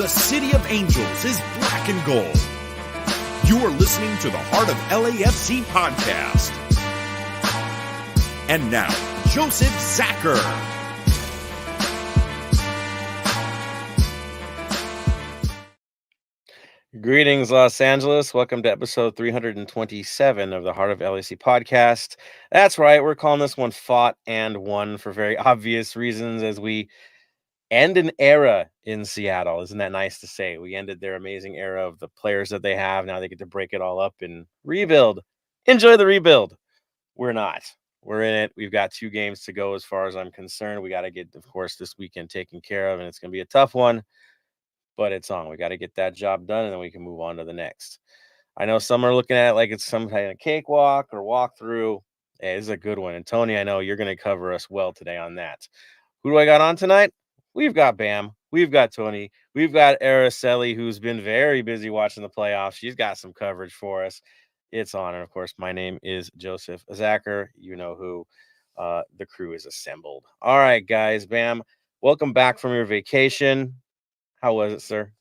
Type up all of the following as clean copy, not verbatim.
the City of Angels is black and gold. You are listening to the Heart of LAFC podcast. And now, Joseph Zacher. Greetings, Los Angeles. Welcome to episode 327 of the Heart of LAFC podcast. That's right. We're calling this one Fought and Won for very obvious reasons as we end an era in Seattle. Isn't that nice to say? We ended their amazing era of the players that they have. Now they get to break it all up and rebuild. Enjoy the rebuild. We're not. We're in it. We've got 2 games to go as far as I'm concerned. We got to get, of course, this weekend taken care of, and it's going to be a tough one. But it's on. We got to get that job done, and then we can move on to the next. I know some are looking at it like it's some kind of cakewalk or walkthrough. Hey, this is a good one. And Tony, I know you're going to cover us well today on that. Who do I got on tonight? We've got Bam. We've got Tony. We've got Araceli, who's been very busy watching the playoffs. She's got some coverage for us. It's on. And, of course, my name is Joseph Zacher. You know who. The crew is assembled. All right, guys. Bam, welcome back from your vacation. How was it, sir?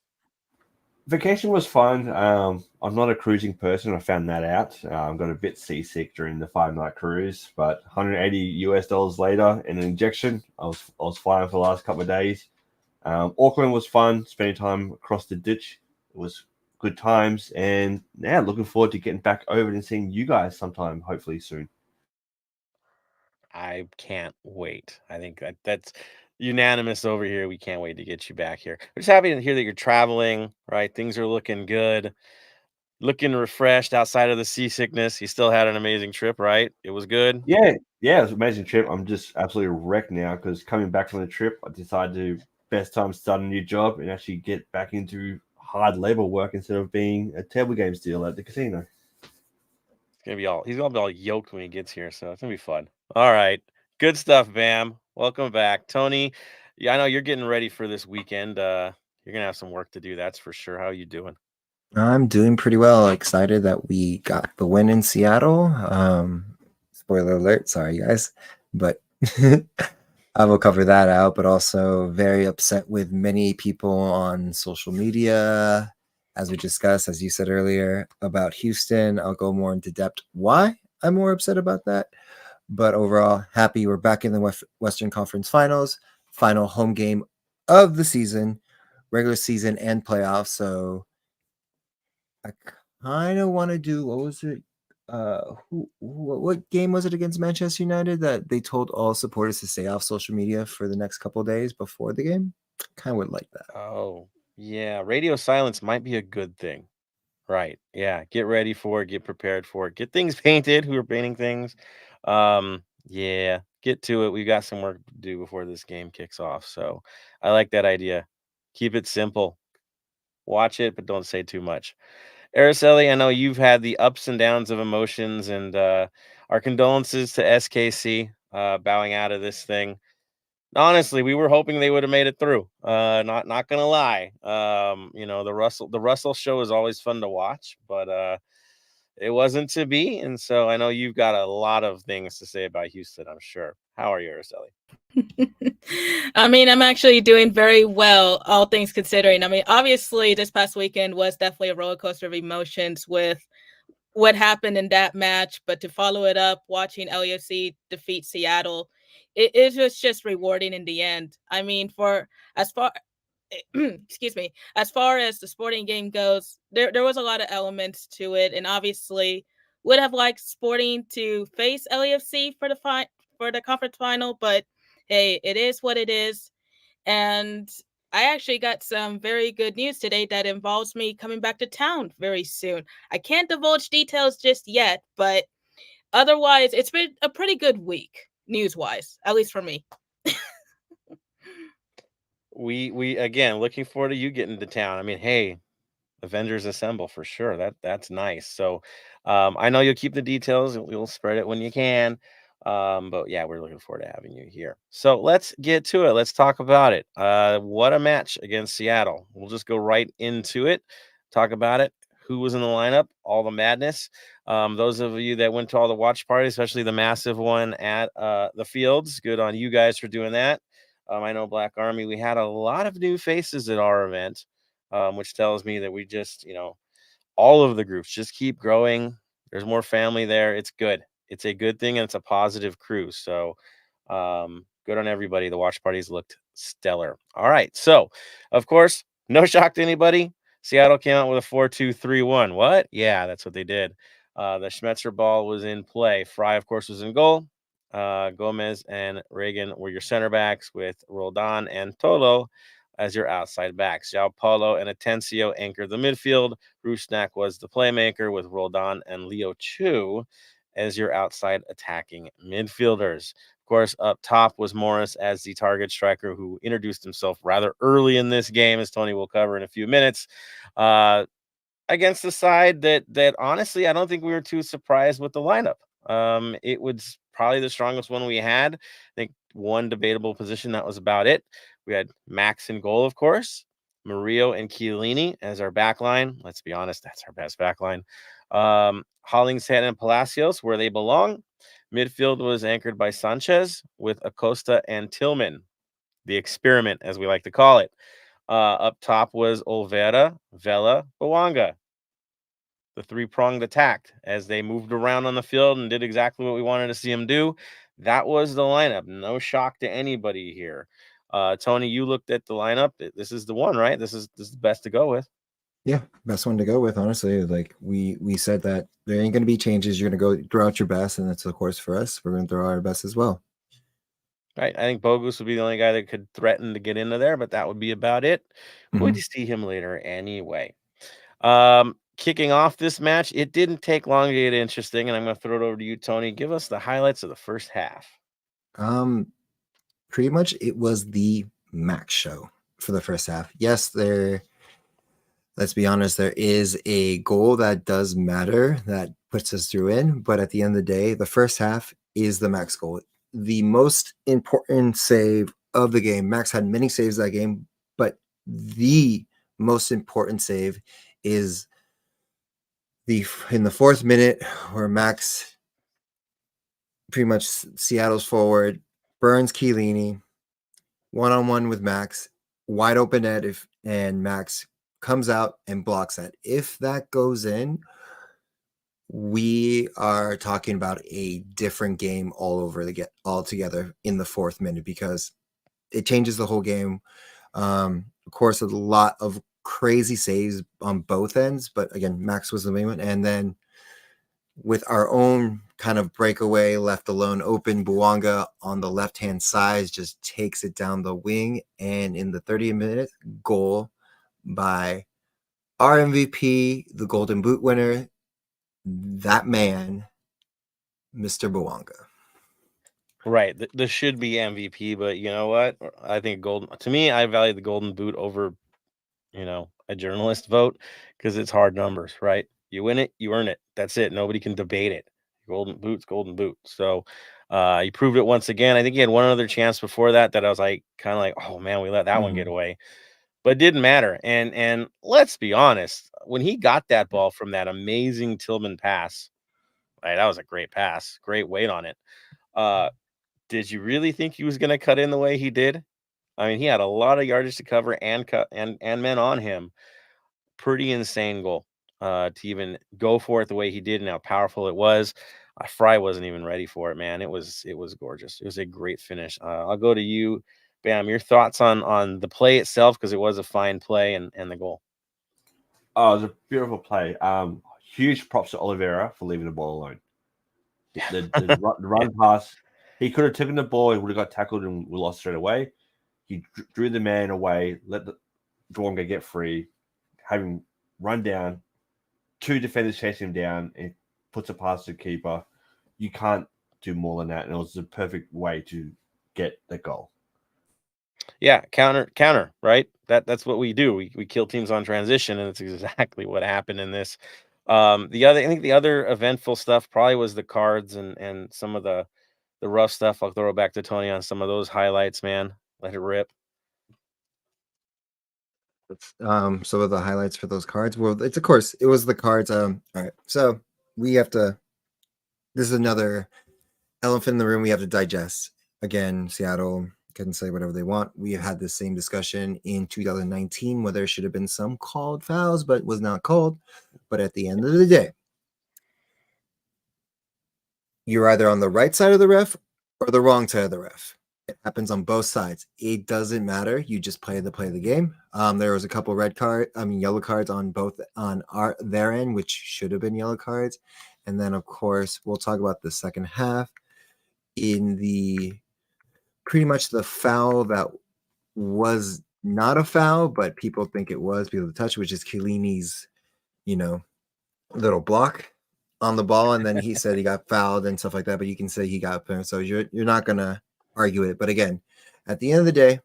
Vacation was fun. I'm not a cruising person. I found that out. Got a bit seasick during the 5-night cruise, but $180 later in an injection, I was fine for the last couple of days. Auckland was fun. Spending time across the ditch, it was good times, and yeah, looking forward to getting back over and seeing you guys sometime, hopefully soon. I can't wait. I think that's unanimous over here. We can't wait to get you back here. We're just happy to hear that you're traveling, right? Things are looking good, looking refreshed outside of the seasickness. You still had an amazing trip, right? It was good. Yeah, it was an amazing trip. I'm just absolutely wrecked now because coming back from the trip, I decided to best time to start a new job and actually get back into hard labor work instead of being a table games deal at the casino. He's gonna be all yoked when he gets here, so it's gonna be fun. All right. Good stuff, Bam. Welcome back. Tony, yeah, I know you're getting ready for this weekend. You're gonna have some work to do, that's for sure. How are you doing? I'm doing pretty well. Excited that we got the win in Seattle. Spoiler alert, sorry guys, but I will cover that out. But also very upset with many people on social media, as we discussed, as you said earlier, about Houston. I'll go more into depth why I'm more upset about that. But overall, happy we're back in the Western Conference Finals, final home game of the season, regular season and playoffs. So I kind of want to do, what was it? What game was it against Manchester United that they told all supporters to stay off social media for the next couple of days before the game? Kind of would like that. Oh, yeah. Radio silence might be a good thing. Right. Yeah. Get ready for it. Get prepared for it. Get things painted. Who are painting things? Yeah. Get to it. We got some work to do before this game kicks off. So I like that idea. Keep it simple. Watch it, but don't say too much. Araceli, I know you've had the ups and downs of emotions, and our condolences to SKC bowing out of this thing. Honestly, we were hoping they would have made it through. Not gonna lie. The Russell show is always fun to watch, but it wasn't to be. And so I know you've got a lot of things to say about Houston, I'm sure. How are you, Araceli? I mean, I'm actually doing very well, all things considering. I mean, obviously, this past weekend was definitely a roller coaster of emotions with what happened in that match. But to follow it up, watching LAFC defeat Seattle, it was just rewarding in the end. I mean, as far as the sporting game goes, there was a lot of elements to it, and obviously would have liked Sporting to face LAFC for the conference final, but hey, it is what it is. And I actually got some very good news today that involves me coming back to town very soon. I can't divulge details just yet, but otherwise, it's been a pretty good week, news-wise, at least for me. We again looking forward to you getting to town. I mean, hey, Avengers assemble for sure. That's nice. So I know you'll keep the details. You'll spread it when you can. But yeah, we're looking forward to having you here. So let's get to it. Let's talk about it. What a match against Seattle. We'll just go right into it. Talk about it. Who was in the lineup? All the madness. Those of you that went to all the watch parties, especially the massive one at the Fields, good on you guys for doing that. I know Black Army, we had a lot of new faces at our event. which tells me that we just, all of the groups just keep growing. There's more family there. It's good. It's a good thing, and it's a positive cruise. So good on everybody. The watch parties looked stellar. All right. So, of course, no shock to anybody. Seattle came out with a 4-2-3-1. What? Yeah, that's what they did. The Schmetzer ball was in play. Fry, of course, was in goal. Gomez and Reagan were your center backs, with Roldan and Tolo as your outside backs. João Paulo and Atencio anchored the midfield. Rusnak was the playmaker, with Roldan and Leo Chu as your outside attacking midfielders. Of course, up top was Morris as the target striker, who introduced himself rather early in this game, as Tony will cover in a few minutes. Against the side that honestly, I don't think we were too surprised with the lineup. It was probably the strongest one we had. I think one debatable position, that was about it. We had Max in goal, of course, Murillo and Chiellini as our back line. Let's be honest, that's our best back line. Hollingshead and Palacios where they belong. Midfield was anchored by Sanchez, with Acosta and Tillman, the experiment, as we like to call it. Up top was Olvera, Vela, Bouanga, the three-pronged attack, as they moved around on the field and did exactly what we wanted to see them do. That was the lineup. No shock to anybody here. Tony, you looked at the lineup. This is the one, right? This is the best to go with. Yeah, best one to go with, honestly. Like we said that there ain't going to be changes. You're going to go throw out your best, and that's of course for us. We're going to throw our best as well. Right. I think Bogus would be the only guy that could threaten to get into there, but that would be about it. Going to see him later anyway. Kicking off this match, it didn't take long to get interesting, and I'm going to throw it over to you, Tony. Give us the highlights of the first half. Pretty much it was the Max show for the first half. Yes, let's be honest, there is a goal that does matter that puts us through in, but at the end of the day, the first half is the Max goal. The most important save of the game. Max had many saves that game, but the most important save is in the 4th minute, where Max, pretty much Seattle's forward, burns Chiellini, one-on-one with Max, wide open net, and Max comes out and blocks that. If that goes in, we are talking about a different game altogether in the 4th minute, because it changes the whole game. Of course, a lot of crazy saves on both ends, but again, Max was the main one. And then with our own kind of breakaway left alone open, Bouanga on the left-hand side just takes it down the wing. And in the 30th minute, goal by our MVP, the Golden Boot winner, that man, Mr. Bouanga. Right. This should be MVP, but you know what? I think I value the Golden Boot over, a journalist vote, because it's hard numbers, right? You win it, you earn it. That's it. Nobody can debate it. Golden Boot's Golden Boot. So he proved it once again. I think he had one other chance before that I was kind of like, oh man, we let that one get away. But it didn't matter. And let's be honest, when he got that ball from that amazing Tillman pass, right, that was a great pass, great weight on it. Did you really think he was going to cut in the way he did? I mean, he had a lot of yardage to cover and men on him. Pretty insane goal to even go for it the way he did, and how powerful it was. Fry wasn't even ready for it, man. It was gorgeous. It was a great finish. I'll go to you, Bam. Your thoughts on the play itself, because it was a fine play, and the goal. Oh, it was a beautiful play. Huge props to Oliveira for leaving the ball alone. Yeah. The run pass, he could have taken the ball, he would have got tackled, and we lost straight away. He drew the man away, let the Dwonga get free, have him run down, 2 defenders chasing him down, and puts a pass to the keeper. You can't do more than that, and it was the perfect way to get the goal. Yeah, counter, right? That's what we do. We kill teams on transition, and it's exactly what happened in this. I think the other eventful stuff probably was the cards and some of the rough stuff. I'll throw it back to Tony on some of those highlights, man. Let it rip. Some of the highlights for those cards. Well, it was the cards. All right, so we have to. This is another elephant in the room we have to digest. Again, Seattle can say whatever they want. We have had the same discussion in 2019 where there should have been some called fouls, but was not called. But at the end of the day, you're either on the right side of the ref or the wrong side of the ref. It happens on both sides. It doesn't matter. You just play the game. There was a couple yellow cards on both on their end, which should have been yellow cards. And then, of course, we'll talk about the second half in the pretty much the foul that was not a foul, but people think it was because of the touch, which is Chiellini's, little block on the ball. And then he said he got fouled and stuff like that, but you can say he got fouled. So you're not going to argue it. But again, at the end of the day,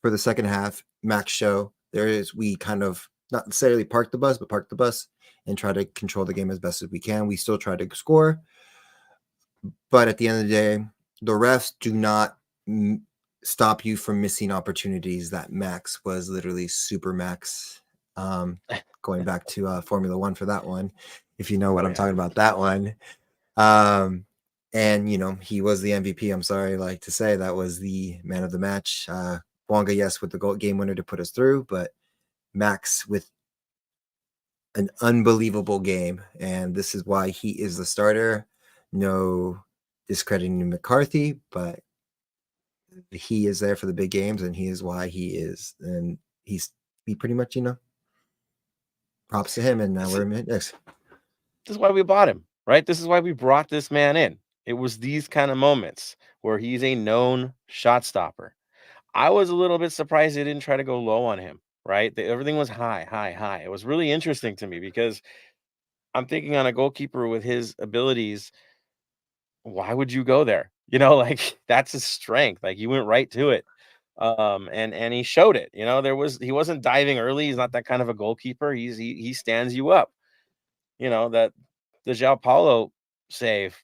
for the second half, Max show, we kind of not necessarily park the bus and try to control the game as best as we can. We still try to score. But at the end of the day, the refs do not stop you from missing opportunities. That Max was literally super Max. Going back to Formula One for that one, if you know what I'm talking about, that one. And he was the MVP. I'm sorry, to say that was the man of the match. Bouanga, yes, with the game winner to put us through, but Max with an unbelievable game, and this is why he is the starter. No discrediting McCarthy, but he is there for the big games, and he is why he is. And he pretty much, props to him. And now we're next. This is why we bought him, right? This is why we brought this man in. It was these kind of moments where he's a known shot stopper. I was a little bit surprised they didn't try to go low on him, right? Everything was high. It was really interesting to me because I'm thinking on a goalkeeper with his abilities, why would you go there? That's his strength. He went right to it. And he showed it. He wasn't diving early. He's not that kind of a goalkeeper. He stands you up. That the João Paulo save,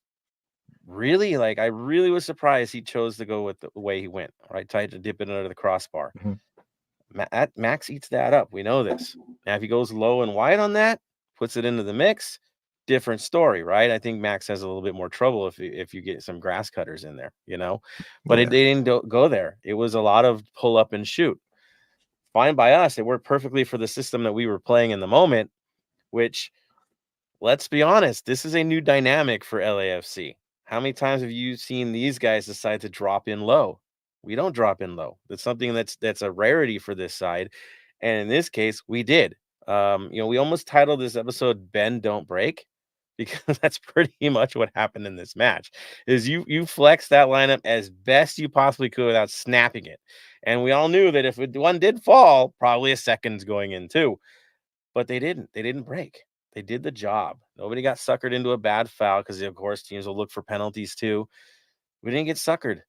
really, I really was surprised he chose to go with the way he went, right? Tried to dip it under the crossbar. Mm-hmm. Max eats that up. We know this. Now, if he goes low and wide on that, puts it into the mix, different story, right? I think Max has a little bit more trouble if you get some grass cutters in there, But they didn't go there. It was a lot of pull up and shoot. Fine by us. It worked perfectly for the system that we were playing in the moment, which, let's be honest, this is a new dynamic for LAFC. How many times have you seen these guys decide to drop in low? We don't drop in low. That's something that's a rarity for this side. And in this case, we did. We almost titled this episode "Bend, Don't Break," because that's pretty much what happened in this match. Is you flexed that lineup as best you possibly could without snapping it. And we all knew that if one did fall, probably a second's going in too. But they didn't. They didn't break. They did the job. Nobody got suckered into a bad foul because, of course, teams will look for penalties too. We didn't get suckered.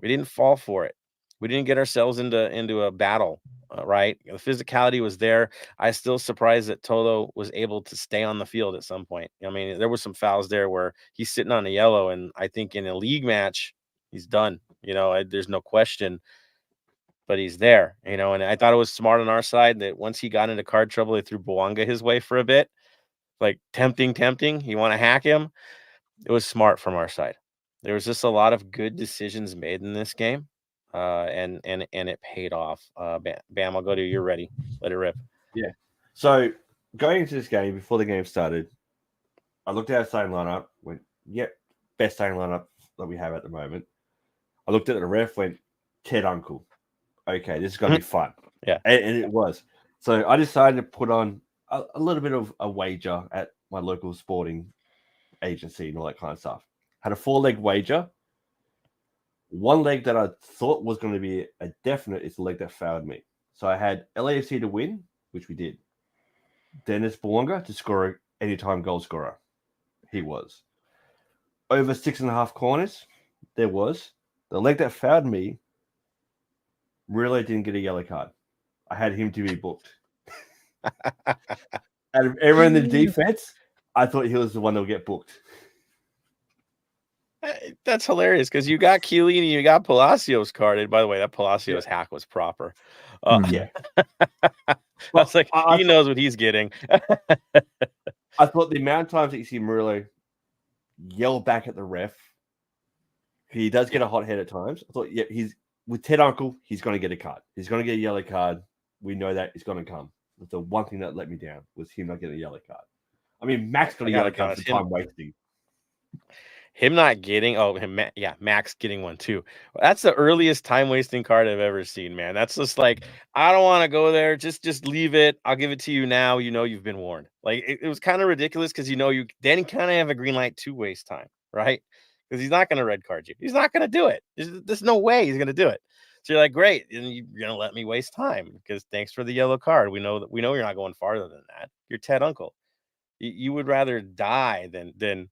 We didn't fall for it. We didn't get ourselves into a battle, right? The physicality was there. I still surprised that Toto was able to stay on the field at some point. I mean, there were some fouls there where he's sitting on a yellow, and I think in a league match, he's done. There's no question. But he's there, and I thought it was smart on our side that once he got into card trouble, they threw Bouanga his way for a bit. Tempting. You want to hack him? It was smart from our side. There was just a lot of good decisions made in this game, and it paid off. Bam, I'll go to you. You're ready. Let it rip. Yeah. So going into this game, before the game started, I looked at our starting lineup, went, yep, best starting lineup that we have at the moment. I looked at the ref, went, Ted Uncle. Okay, this is going to be fun. Yeah. And it was. So I decided to put on a little bit of a wager at my local sporting agency and all that kind of stuff. Had a 4-leg wager. One leg that I thought was going to be a definite is the leg that fouled me. So I had LAFC to win, which we did. Dennis Bouanga to score anytime goal scorer. He was. Over 6.5 corners, there was. The leg that fouled me really didn't get a yellow card. I had him to be booked. Out of everyone in the defense, I thought he was the one that would get booked. That's hilarious because you got Chiellini, you got Palacios carded. By the way, that Palacios hack was proper. Yeah. I was like, he knows what he's getting. I thought the amount of times that you see Murillo yell back at the ref, he does get a hot head at times. I thought, yeah, he's with Ted Uncle, he's going to get a card. He's going to get a yellow card. We know that it's going to come. That's the one thing that let me down was him not getting a yellow card. I mean, Max got a yellow card for time wasting. Him not getting Max getting one too. That's the earliest time wasting card I've ever seen, man. That's just like, I don't want to go there. Just leave it. I'll give it to you now. You know you've been warned. Like it was kind of ridiculous because you then you kind of have a green light to waste time, right? Because he's not going to red card you. He's not going to do it. There's no way he's going to do it. So you're like, great, and you're going to let me waste time because thanks for the yellow card. We know you're not going farther than that. You're Ted Uncle. You would rather die than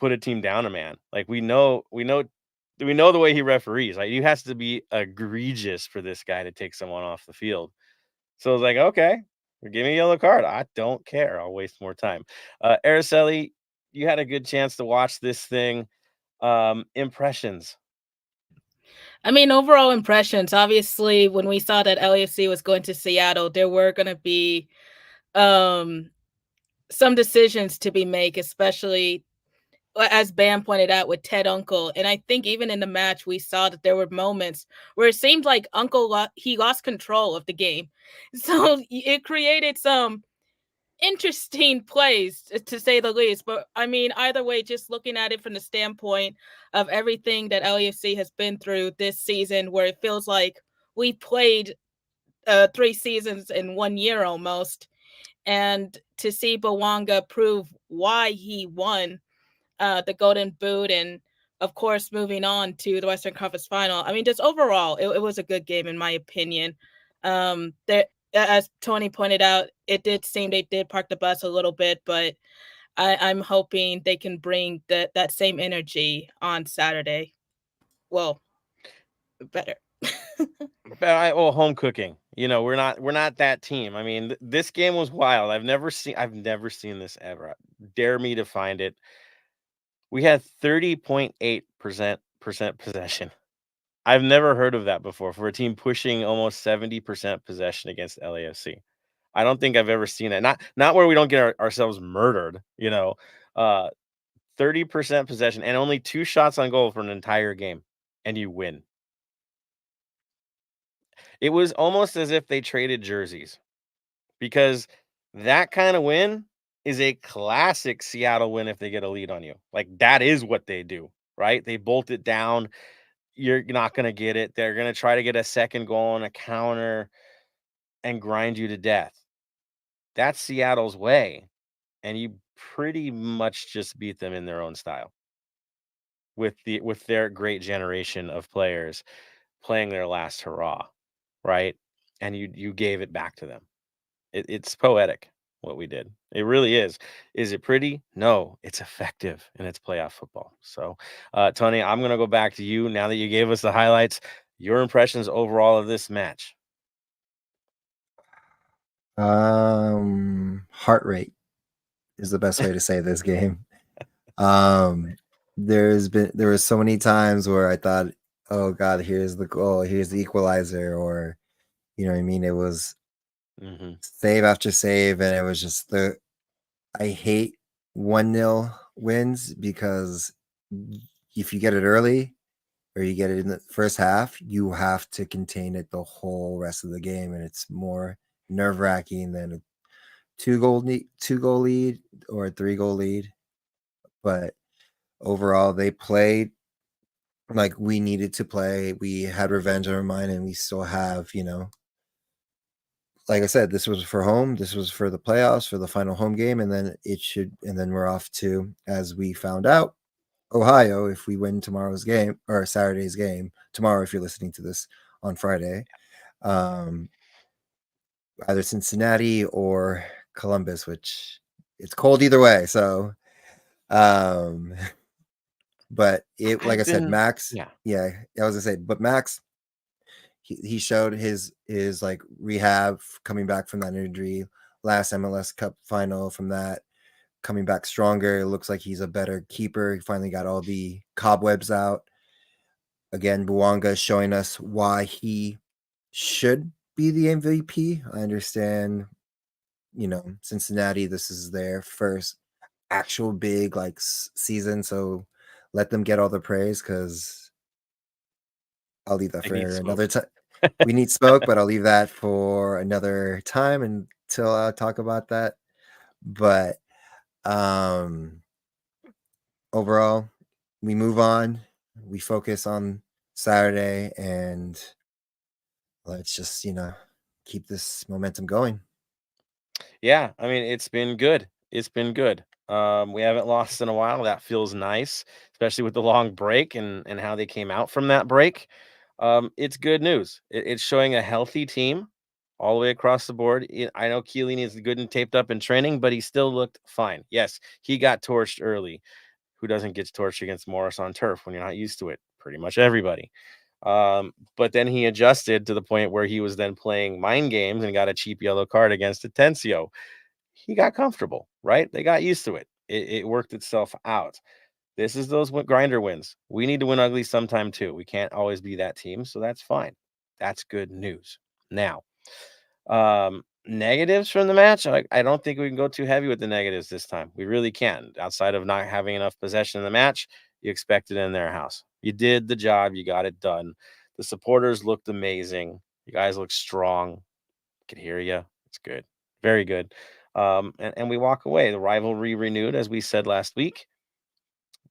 put a team down a man. Like we know the way he referees. Like, you has to be egregious for this guy to take someone off the field. So I was like, okay, give me a yellow card. I don't care. I'll waste more time. Araceli, you had a good chance to watch this thing. Impressions. I mean, overall impressions. Obviously, when we saw that LAFC was going to Seattle, there were going to be some decisions to be made, especially as Bam pointed out with Ted Uncle. And I think even in the match, we saw that there were moments where it seemed like Uncle he lost control of the game. So it created some interesting plays, to say the least. But I mean, either way, just looking at it from the standpoint of everything that LAFC has been through this season, where it feels like we played 3 seasons in 1 year almost, and to see Bawanga prove why he won the Golden Boot, and of course moving on to the Western Conference Final. I mean, just overall, it was a good game in my opinion. As Tony pointed out, it did seem they did park the bus a little bit, but I'm hoping they can bring that same energy on Saturday. Well, better. Home cooking. We're not that team. I mean, this game was wild. I've never seen this ever. Dare me to find it. We had 30.8% possession. I've never heard of that before for a team pushing almost 70% possession against LAFC. I don't think I've ever seen it. Not where we don't get ourselves murdered, 30% possession and only 2 shots on goal for an entire game, and you win. It was almost as if they traded jerseys, because that kind of win is a classic Seattle win if they get a lead on you. Like, that is what they do, right? They bolt it down. You're not going to get it. They're going to try to get a second goal on a counter and grind you to death. That's Seattle's way. And you pretty much just beat them in their own style with their great generation of players playing their last hurrah, right? And you gave it back to them. It's poetic what we did. It really is. Is it pretty? No, it's effective, and it's playoff football. So, Tony, I'm going to go back to you now that you gave us the highlights. Your impressions overall of this match? Heart rate is the best way to say this game. There were so many times where I thought, oh God, here's the goal, here's the equalizer, or you know what I mean? It was save after save, and it was just I hate 1-0 wins, because if you get it early or you get it in the first half, you have to contain it the whole rest of the game, and it's more nerve-wracking than a 2-goal lead or a 3-goal lead. But overall, they played like we needed to play. We had revenge on our mind, and we still have, like I said, this was for home. This was for the playoffs, for the final home game, and then we're off to, as we found out, Ohio if we win tomorrow's game, or Saturday's game. Tomorrow, if you're listening to this on Friday, either Cincinnati or Columbus, which it's cold either way. So, but like I said, Max, I was gonna say, but Max, he showed his like rehab coming back from that injury, last MLS Cup final, from that coming back stronger. It looks like he's a better keeper. He finally got all the cobwebs out. Again, Bawanga showing us why he should be the MVP. I understand, Cincinnati, this is their first actual big season, so let them get all the praise, because I'll leave that I for need smoke. another time. We need smoke, but I'll leave that for another time until I talk about that. But overall, we move on. We focus on Saturday, and let's just keep this momentum going. Yeah, I mean, it's been good. It's been good. We haven't lost in a while. That feels nice, especially with the long break and how they came out from that break. It's good news. It's showing a healthy team all the way across the board. I know Chiellini is good and taped up in training, but he still looked fine. Yes, he got torched early. Who doesn't get torched against Morris on turf when you're not used to it? Pretty much everybody. But then he adjusted to the point where he was then playing mind games and got a cheap yellow card against Atencio. He got comfortable, right? They got used to it. It worked itself out. This is those grinder wins. We need to win ugly sometime too. We can't always be that team, so that's fine. That's good news. Now, negatives from the match. I don't think we can go too heavy with the negatives this time. We really can't. Outside of not having enough possession in the match, you expect it in their house. You did the job. You got it done. The supporters looked amazing. You guys look strong. Can hear you. It's good. Very good. And we walk away. The rivalry renewed, as we said last week.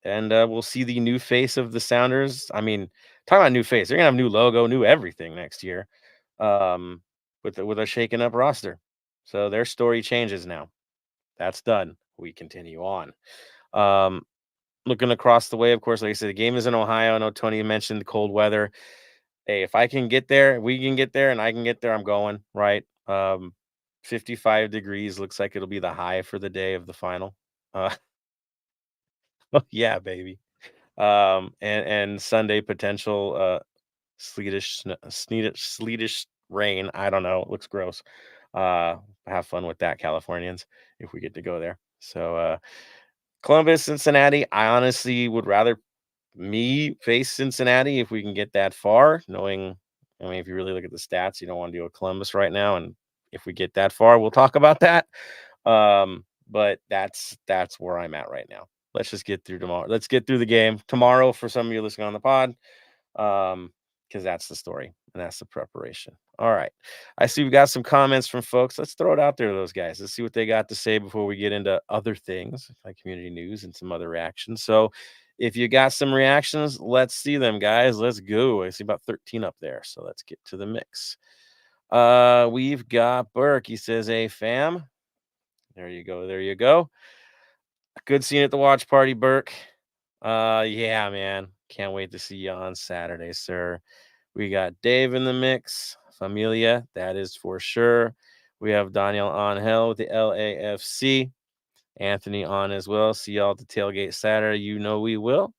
And we'll see the new face of the Sounders. I mean, talking about new face, they're gonna have new logo, new everything next year. With a shaken up roster. So their story changes now. That's done. We continue on. Looking across the way, of course, like I said, the game is in Ohio. I know Tony mentioned the cold weather. Hey, if I can get there, we can get there, and I can get there, I'm going, right? 55 degrees looks like it'll be the high for the day of the final. Yeah, baby. And Sunday potential sleetish rain. I don't know. It looks gross. Have fun with that, Californians, if we get to go there. So Columbus, Cincinnati. I honestly would rather me face Cincinnati if we can get that far, knowing, I mean, if you really look at the stats, you don't want to deal with Columbus right now. And if we get that far, we'll talk about that. But that's where I'm at right now. Let's just get through tomorrow. Let's get through the game tomorrow for some of you listening on the pod. Because that's the story and that's the preparation. All right. I see we got some comments from folks. Let's throw it out there to those guys. Let's see what they got to say before we get into other things like community news and some other reactions. So if you got some reactions, let's see them, guys. Let's go. I see about 13 up there. So let's get to the mix. We've got Burke. He says, "Hey, fam." There you go. There you go. Good seeing you at the watch party, Burke. Yeah, man. Can't wait to see you on Saturday, sir. We got Dave in the mix. Familia, that is for sure. We have Daniel Angel with the LAFC. Anthony on as well. See y'all at the tailgate Saturday. You know we will.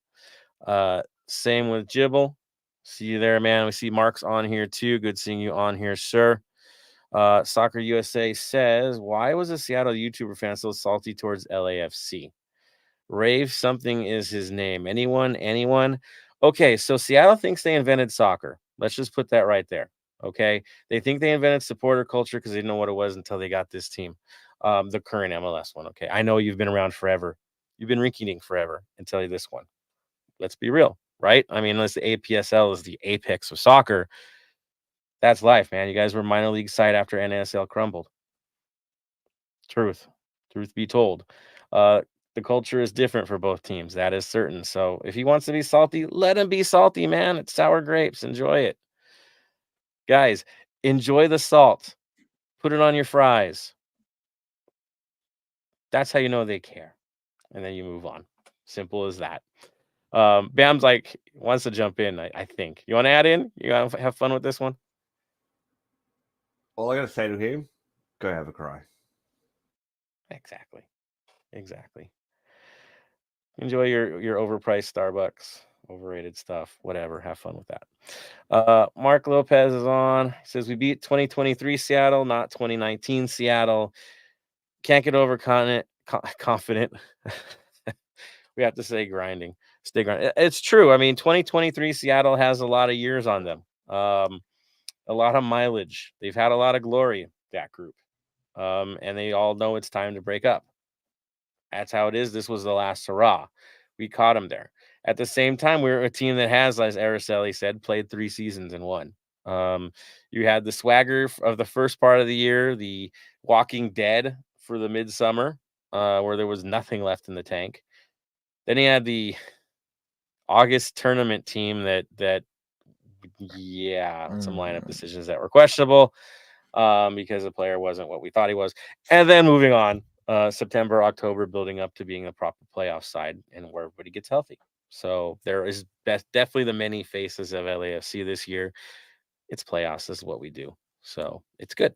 Same with Jibble. See you there, man. We see Mark's on here too. Good seeing you on here, sir. Soccer USA says, why was a Seattle YouTuber fan so salty towards LAFC? Rave something is his name. Anyone? Okay, so Seattle thinks they invented soccer. Let's just put that right there. Okay, they think they invented supporter culture because they didn't know what it was until they got this team, the current MLS one. Okay, I know you've been around forever. You've been rinky-dink forever until this one. Let's be real, right? I mean, unless the APSL is the apex of soccer, that's life, man. You guys were minor league side after NASL crumbled. Truth be told. The culture is different for both teams. That is certain. So if he wants to be salty, let him be salty, man. It's sour grapes. Enjoy it. Guys, enjoy the salt. Put it on your fries. That's how you know they care. And then you move on. Simple as that. Bam's like wants to jump in, I think. You want to add in? You want to have fun with this one? All I got to say to him, go have a cry. Exactly. Enjoy your overpriced Starbucks, overrated stuff, whatever. Have fun with that. Mark Lopez is on. He says, we beat 2023 Seattle, not 2019 Seattle. Can't get over confident. We have to say grinding. Stay grinding. It's true. I mean, 2023 Seattle has a lot of years on them. A lot of mileage. They've had a lot of glory, that group. And they all know it's time to break up. That's how it is. This was the last hurrah. We caught them there. At the same time, we're a team that has, as Araceli said, played 3 seasons and won. You had the swagger of the first part of the year, the Walking Dead for the midsummer, where there was nothing left in the tank. Then he had the August tournament team that some lineup decisions that were questionable because the player wasn't what we thought he was. And then moving on, September, October, building up to being a proper playoff side and where everybody gets healthy. So there is definitely the many faces of LAFC this year. It's playoffs. This is what we do. So it's good.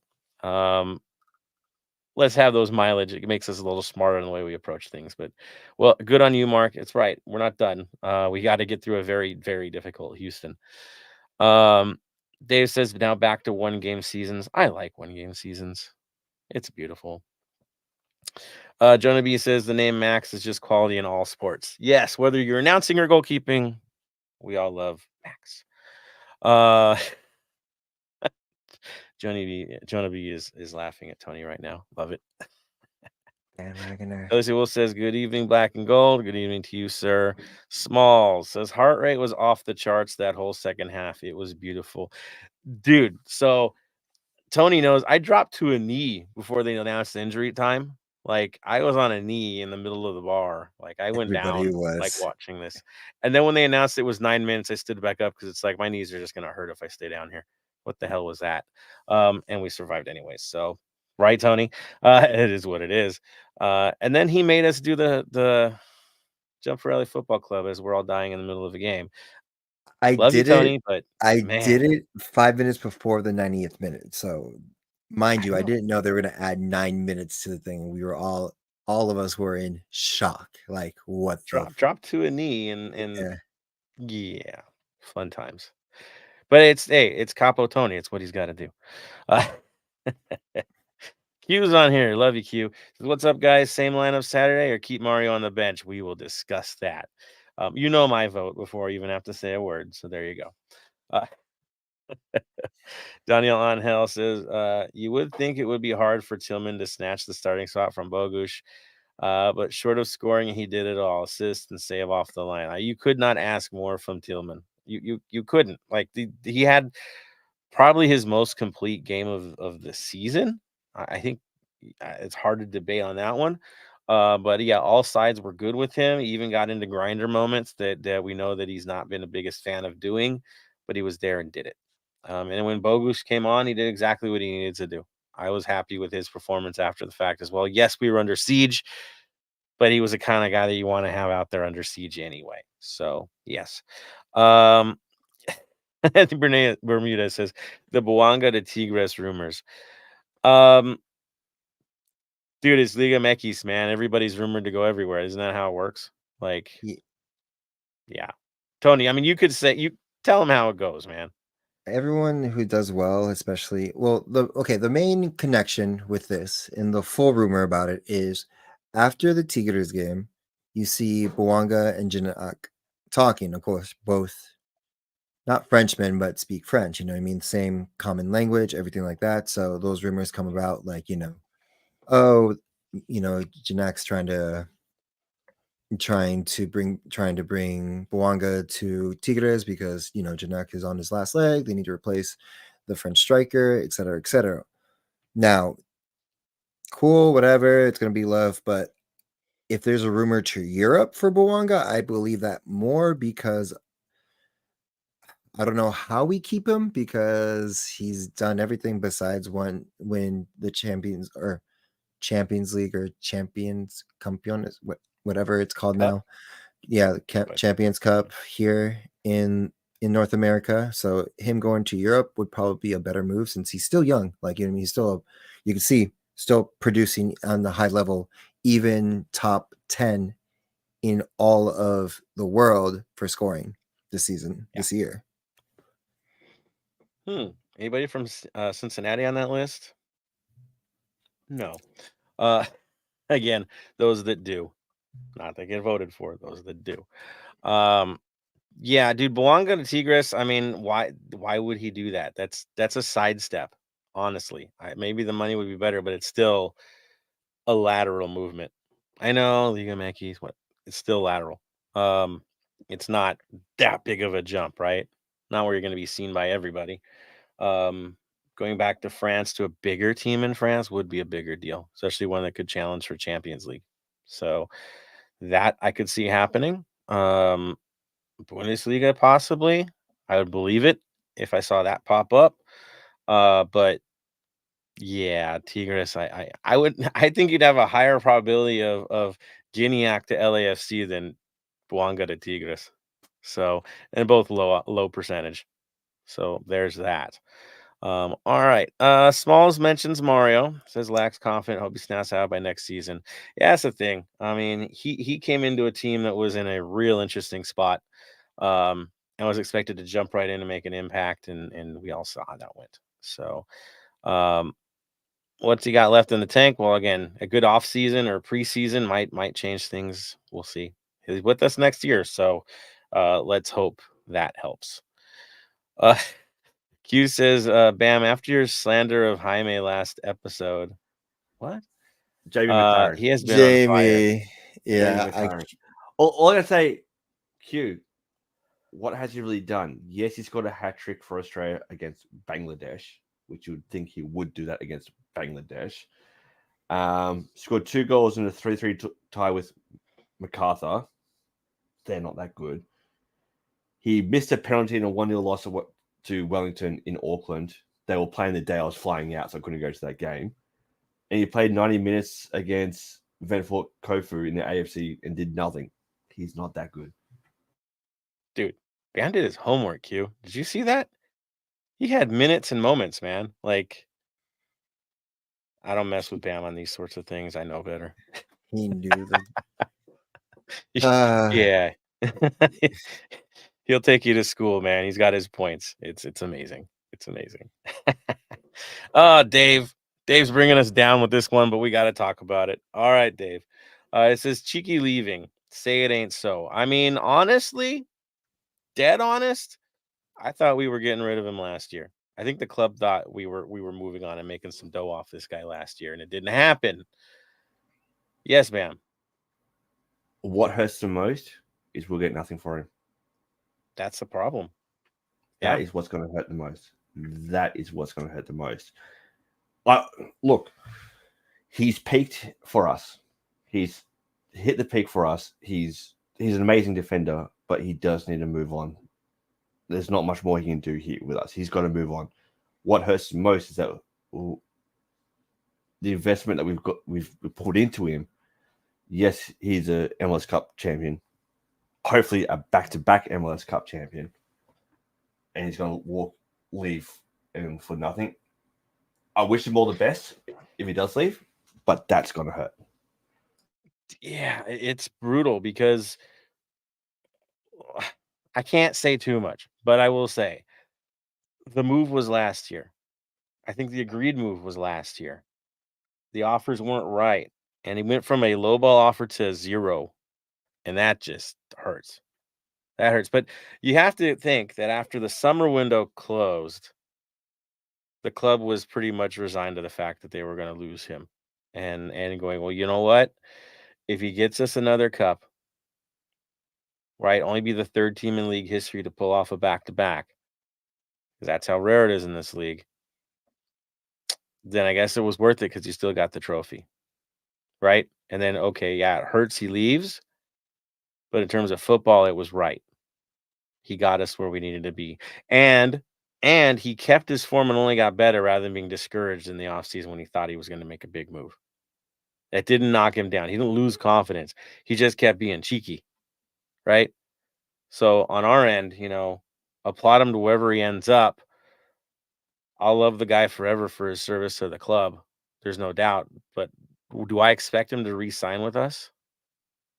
Let's have those mileage. It makes us a little smarter in the way we approach things. But, well, good on you, Mark. It's right. We're not done. We got to get through a very, very difficult Houston. Dave says now back to 1-game seasons. I like 1-game seasons. It's beautiful. Jonah B says the name Max is just quality in all sports. Yes, whether you're announcing or goalkeeping, we all love Max. Jonah B is laughing at Tony right now. Love it. Lucy Will says, good evening, Black and Gold. Good evening to you, sir. Small says, heart rate was off the charts that whole second half. It was beautiful. Dude, so Tony knows I dropped to a knee before they announced the injury time. Like, I was on a knee in the middle of the bar. Like, I went down, like, watching this. And then when they announced it was 9 minutes, I stood back up because it's like, my knees are just going to hurt if I stay down here. What the hell was that? And we survived anyways. So, right, Tony? It is what it is. And then he made us do the Jump for LA Football Club as we're all dying in the middle of a game. Love you, Tony, but I man. did it 5 minutes before the 90th minute. So, mind you, I didn't know they were going to add 9 minutes to the thing. We were all of us were in shock. Like, what? Drop to a knee and yeah, fun times. But it's Capo Tony. It's what he's got to do. Q's on here. Love you, Q. What's up, guys? Same lineup Saturday or keep Mario on the bench? We will discuss that. You know my vote before I even have to say a word. So there you go. Daniel Angel says, you would think it would be hard for Tillman to snatch the starting spot from Bogusz. But short of scoring, he did it all. Assist and save off the line. You could not ask more from Tillman. You couldn't. Like he had probably his most complete game of the season. I think it's hard to debate on that one. But yeah, all sides were good with him. He even got into grinder moments that we know that he's not been the biggest fan of doing, but he was there and did it. And when Bogusz came on, he did exactly what he needed to do. I was happy with his performance after the fact as well. Yes, we were under siege, but he was the kind of guy that you want to have out there under siege anyway. So yes. Bermuda says the Boanga to Tigres rumors. Dude, it's Liga MX, man. Everybody's rumored to go everywhere. Isn't that how it works? Like, yeah. Tony, I mean, you tell them how it goes, man. Everyone who does well, especially the main connection with this and the full rumor about it is after the Tigres game, you see Boanga and Gignac talking, of course, both not Frenchmen, but speak French, you know what I mean? Same common language, everything like that. So those rumors come about like, Gignac's trying to bring Boanga to Tigres because Gignac is on his last leg. They need to replace the French striker, et cetera, et cetera. Now, cool, whatever. It's gonna be love, but if there's a rumor to Europe for Boanga, I believe that more because I don't know how we keep him because he's done everything besides win the Champions League or Champions Campeones, whatever it's called now. Yeah, Champions Cup here in North America. So him going to Europe would probably be a better move since he's still young. Like, he's still, you can see, still producing on the high level, even top 10 in all of the world for scoring this season, this year. Anybody from Cincinnati on that list? No. Again, those that do. Not that get voted for, those that do. Yeah, dude, Boanga to Tigres, I mean, why would he do that? That's a sidestep, honestly. Maybe the money would be better, but it's still a lateral movement. I know, Liga MX, it's still lateral. it's not that big of a jump, right? Not where you're going to be seen by everybody. Going back to France to a bigger team in France would be a bigger deal, especially one that could challenge for Champions League. So that I could see happening. Bundesliga possibly. I would believe it if I saw that pop up. But yeah, Tigres. I would. I think you'd have a higher probability of Gignac to LAFC than Buanga to Tigres. So, and both low percentage. So there's that. All right. Smalls mentions Mario. Says lacks confident. Hope he snaps out by next season. Yeah, that's the thing. I mean, he came into a team that was in a real interesting spot. And was expected to jump right in and make an impact, and we all saw how that went. So, what's he got left in the tank? Well, again, a good off season or preseason might change things. We'll see. He's with us next year, so let's hope that helps. Q says, Bam, after your slander of Jaime last episode, what? Jamie McLaren. He has been on fire. Jamie, yeah, Jamie McLaren. All I gotta say, Q, what has he really done? Yes, he's got a hat trick for Australia against Bangladesh, which you would think he would do that against Bangladesh. Scored 2 goals in a 3-3 tie with MacArthur. They're not that good. He missed a penalty in a 1-0 loss to Wellington in Auckland. They were playing the day I was flying out, so I couldn't go to that game. And he played 90 minutes against Ventfort Kofu in the AFC and did nothing. He's not that good. Dude, Bam did his homework, Q. Did you see that? He had minutes and moments, man. Like, I don't mess with Bam on these sorts of things. I know better. he knew them. Yeah. He'll take you to school, man. He's got his points. It's amazing. It's amazing. Dave. Dave's bringing us down with this one, but we got to talk about it. All right, Dave. It says Cheeky leaving. Say it ain't so. I mean, honestly, dead honest, I thought we were getting rid of him last year. I think the club thought we were moving on and making some dough off this guy last year, and it didn't happen. Yes, ma'am. What hurts the most is we'll get nothing for him. That's the problem. That is what's going to hurt the most. That is what's going to hurt the most. Look, he's peaked for us. He's hit the peak for us. He's an amazing defender, but he does need to move on. There's not much more he can do here with us. He's got to move on. What hurts most is that the investment that we've put into him. Yes, he's a MLS Cup champion. Hopefully a back-to-back MLS Cup champion. And he's going to leave for nothing. I wish him all the best if he does leave, but that's going to hurt. Yeah, it's brutal because I can't say too much, but I will say the move was last year. I think the agreed move was last year. The offers weren't right, and he went from a lowball offer to 0, and that just hurts. That hurts. But you have to think that after the summer window closed, the club was pretty much resigned to the fact that they were going to lose him, and going, well, you know what? If he gets us another cup, right, only be the third team in league history to pull off a back-to-back, because that's how rare it is in this league, then I guess it was worth it because you still got the trophy, right? And then, okay, yeah, it hurts he leaves, but in terms of football, it was right. He got us where we needed to be. And he kept his form and only got better rather than being discouraged in the offseason when he thought he was going to make a big move. That didn't knock him down. He didn't lose confidence. He just kept being cheeky, right? So on our end, applaud him to wherever he ends up. I'll love the guy forever for his service to the club. There's no doubt. But do I expect him to re-sign with us?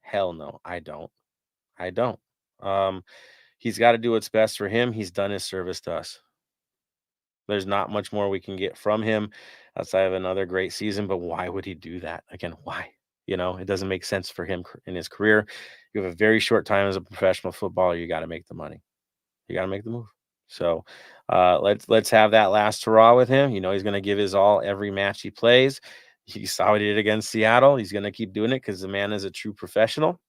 Hell no, I don't. He's got to do what's best for him. He's done his service to us. There's not much more we can get from him outside of another great season. But why would he do that? Again, why? It doesn't make sense for him in his career. You have a very short time as a professional footballer. You got to make the money. You got to make the move. So let's have that last hurrah with him. He's going to give his all every match he plays. He saw what he did against Seattle. He's going to keep doing it because the man is a true professional.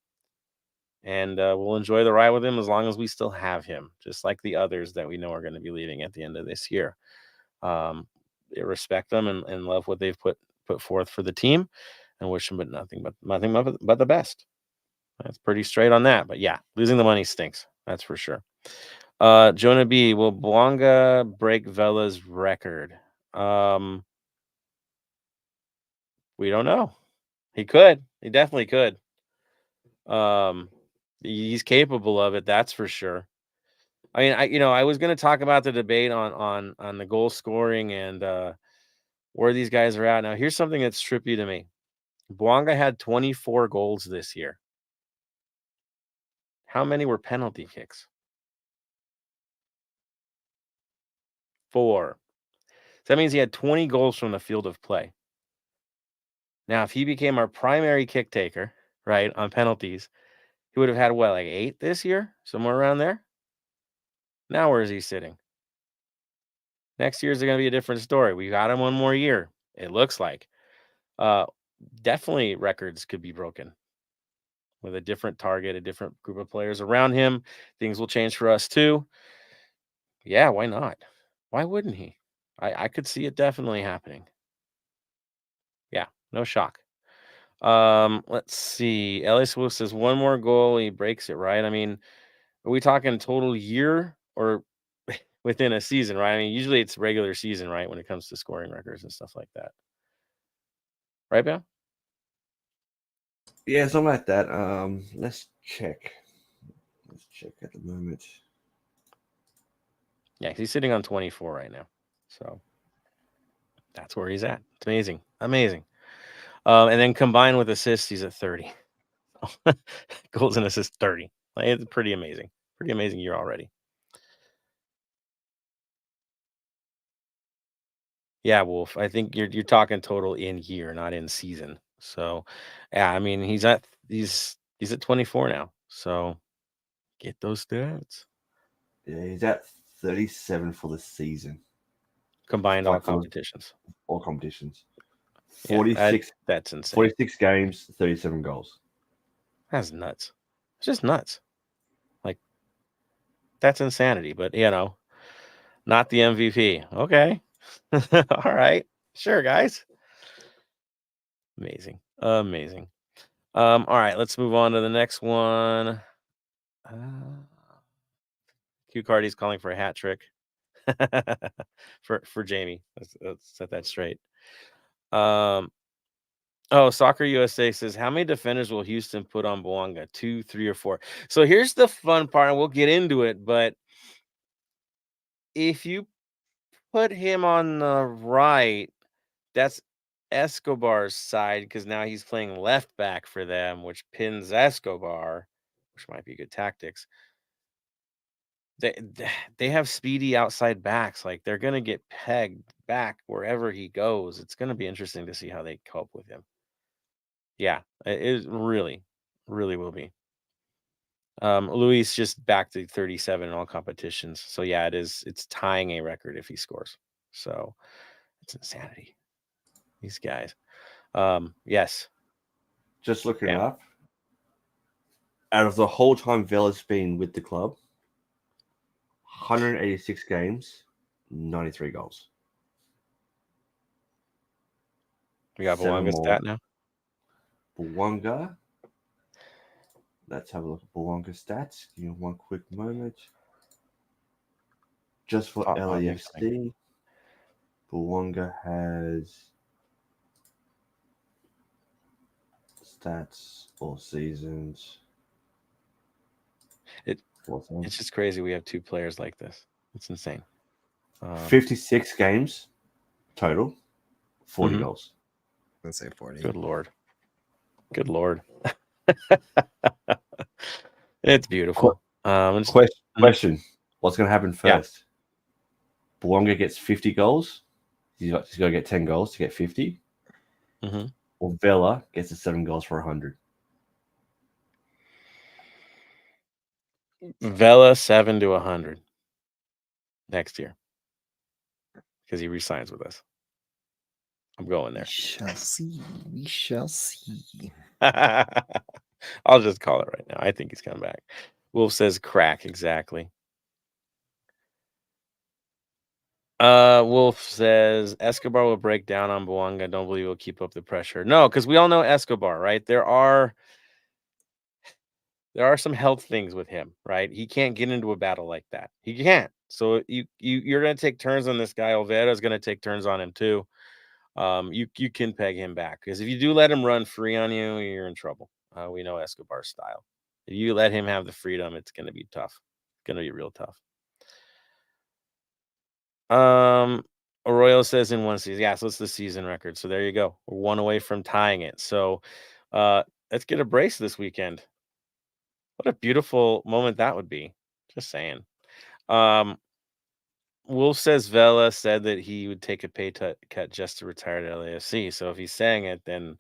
and we'll enjoy the ride with him as long as we still have him, just like the others that we know are going to be leaving at the end of this year. Respect them and love what they've put forth for the team, and wish them nothing but the best. That's pretty straight on that. But yeah, losing the money stinks. That's for sure. Jonah B, will Bouanga break Vela's record? We don't know. He could. He definitely could. He's capable of it. That's for sure. I mean, I was going to talk about the debate on the goal scoring and where these guys are at. Now, here's something that's trippy to me. Bouanga had 24 goals this year. How many were penalty kicks? 4. So that means he had 20 goals from the field of play. Now, if he became our primary kick taker, right, on penalties, he would have had, what, like 8 this year? Somewhere around there? Now, where is he sitting? Next year is going to be a different story. We got him one more year, it looks like. Definitely records could be broken with a different target, a different group of players around him. Things will change for us too. Yeah, why not? Why wouldn't he? I could see it definitely happening. Yeah, no shock. Let's see. Elias Wolf says one more goal, he breaks it, right? I mean, are we talking total year or within a season, right? I mean, usually it's regular season, right, when it comes to scoring records and stuff like that. Right, Bill? Yeah, something like that. Let's check. Let's check at the moment. Yeah, he's sitting on 24 right now. So that's where he's at. It's amazing. Amazing. And then combined with assists, he's at 30. Goals and assists, 30. Like, it's pretty amazing. Pretty amazing year already. Yeah, Wolf. I think you're talking total in year, not in season. So, yeah, I mean, he's at 24 now. So, get those stats. Yeah, he's at 37 for the season. Combined all competitions. All competitions. 46. Yeah, that's insane. 46 games, 37 goals. That's nuts. It's just nuts. Like, that's insanity. But, not the MVP. Okay. All right. Sure, guys. Amazing. Amazing. All right, let's move on to the next one. Q Cardi's calling for a hat trick. for Jamie. Let's set that straight. Soccer USA says, how many defenders will Houston put on Bouanga? 2, 3, or 4? So here's the fun part, and we'll get into it, but if you put him on the right, that's Escobar's side, because now he's playing left back for them, which pins Escobar, which might be good tactics. They have speedy outside backs. Like, they're going to get pegged back wherever he goes. It's going to be interesting to see how they cope with him. Yeah, it really, really will be. Luis just back to 37 in all competitions. So yeah, it's tying a record if he scores. So it's insanity. These guys. Yes. Just looking up. Out of the whole time Vela's been with the club, 186 games, 93 goals. We got Bouanga's stat now. Bouanga. Let's have a look at Bouanga's stats. Give me one quick moment. Just for LAFC, Bouanga has stats all seasons. It's just crazy. We have 2 players like this. It's insane. 56 games total, 40 goals. Let's say 40. Good Lord. Good Lord. It's beautiful. Question. What's going to happen first? Yeah. Bouanga gets 50 goals. He's got to get 10 goals to get 50. Mm-hmm. Or Vela gets the 7 goals for 100. Vela 7 to 100 next year because he resigns with us. I'm going there. We shall see. We shall see. I'll just call it right now. I think he's coming back. Wolf says crack, exactly. Wolf says Escobar will break down on Bouanga. Don't believe he'll keep up the pressure. No, because we all know Escobar, right? There are some health things with him, right? He can't get into a battle like that. He can't. So you're gonna take turns on this guy. Olveda's gonna take turns on him too. You can peg him back, because if you do let him run free on you, you're in trouble. We know Escobar's style. If you let him have the freedom, it's gonna be tough. It's gonna be real tough. Arroyo says in one season. Yeah, so it's the season record. So there you go. We're one away from tying it. So let's get a brace this weekend. What a beautiful moment that would be. Just saying. Wolf says Vela said that he would take a pay cut just to retire to LAFC. So if he's saying it, then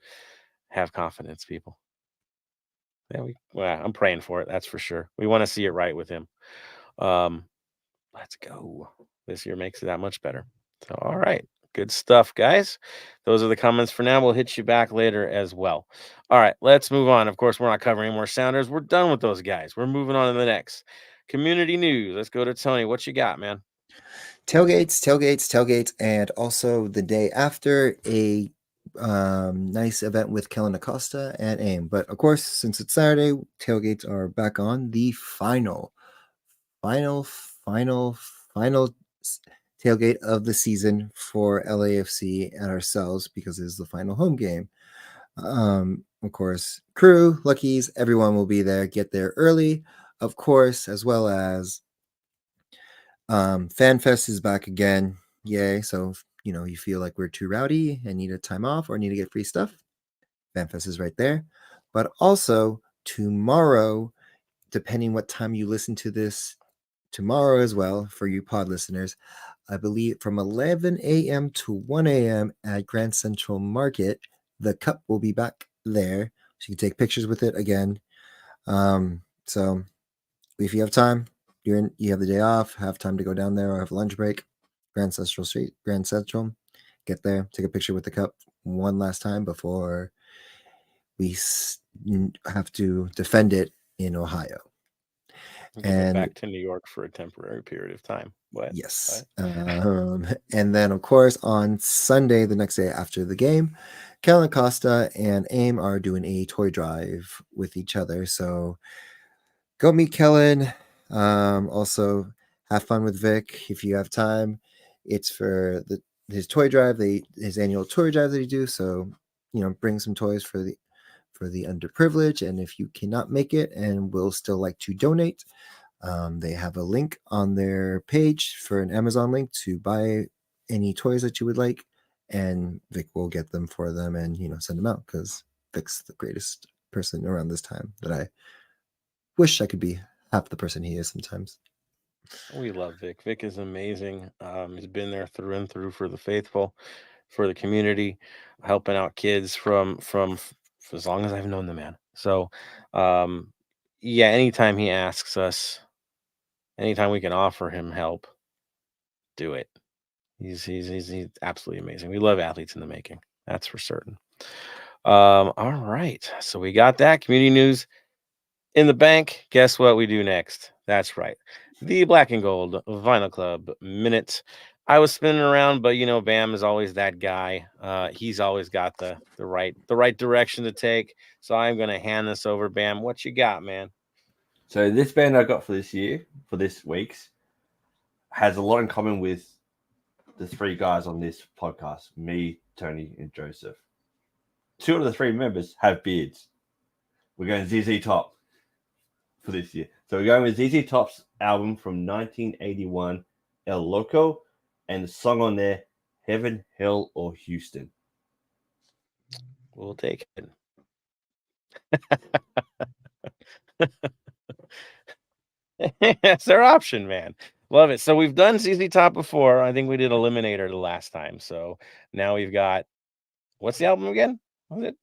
have confidence, people. I'm praying for it. That's for sure. We want to see it right with him. Let's go. This year makes it that much better. So, all right. Good stuff, guys. Those are the comments for now. We'll hit you back later as well. All right, let's move on. Of course, we're not covering any more Sounders. We're done with those guys. We're moving on to the next. Community news. Let's go to Tony. What you got, man? Tailgates, and also the day after a nice event with Kellen Acosta and AIM. But of course, since it's Saturday, tailgates are back on. The final tailgate of the season for LAFC and ourselves, because it is the final home game. Of course, crew, Luckies, everyone will be there. Get there early, of course, as well as FanFest is back again. Yay. So if, you feel like we're too rowdy and need a time off or need to get free stuff, FanFest is right there. But also tomorrow, depending what time you listen to this, tomorrow as well, for you pod listeners, I believe from 11 a.m. to 1 a.m. at Grand Central Market, the cup will be back there. So you can take pictures with it again. So if you have time, you have the day off, have time to go down there or have lunch break, Grand Central Street, Grand Central, get there, take a picture with the cup one last time before we have to defend it in Ohio. And back to New York for a temporary period of time. What? Yes. And then, of course, on Sunday, the next day after the game, Kellen Acosta and AIM are doing a toy drive with each other. So go meet Kellen. Also, have fun with Vic if you have time. It's for his toy drive, his annual toy drive that he do. So, bring some toys for the underprivileged. And if you cannot make it and will still like to donate, they have a link on their page for an Amazon link to buy any toys that you would like, and Vic will get them for them and send them out, because Vic's the greatest person around this time that I wish I could be half the person he is sometimes. We love Vic. Vic is amazing. He's been there through and through for the faithful, for the community, helping out kids from for as long as I've known the man. So, yeah, anytime he asks us, anytime we can offer him help, do it. He's absolutely amazing. We love athletes in the making. That's for certain. All right. So we got that community news in the bank. Guess what we do next? That's right. The Black and Gold Vinyl Club Minute. I was spinning around, but Bam is always that guy. He's always got the right direction to take. So I'm gonna hand this over. Bam, what you got, man? So this band I got for this week's, has a lot in common with the three guys on this podcast, me, Tony, and Joseph. Two of the three members have beards. We're going ZZ Top for this year. So we're going with ZZ Top's album from 1981, El Loco, and the song on there, Heaven, Hell, or Houston. We'll take it. That's their option, man. Love it. So we've done ZZ Top before. I think we did Eliminator the last time. So now we've got, what's the album again? What was it?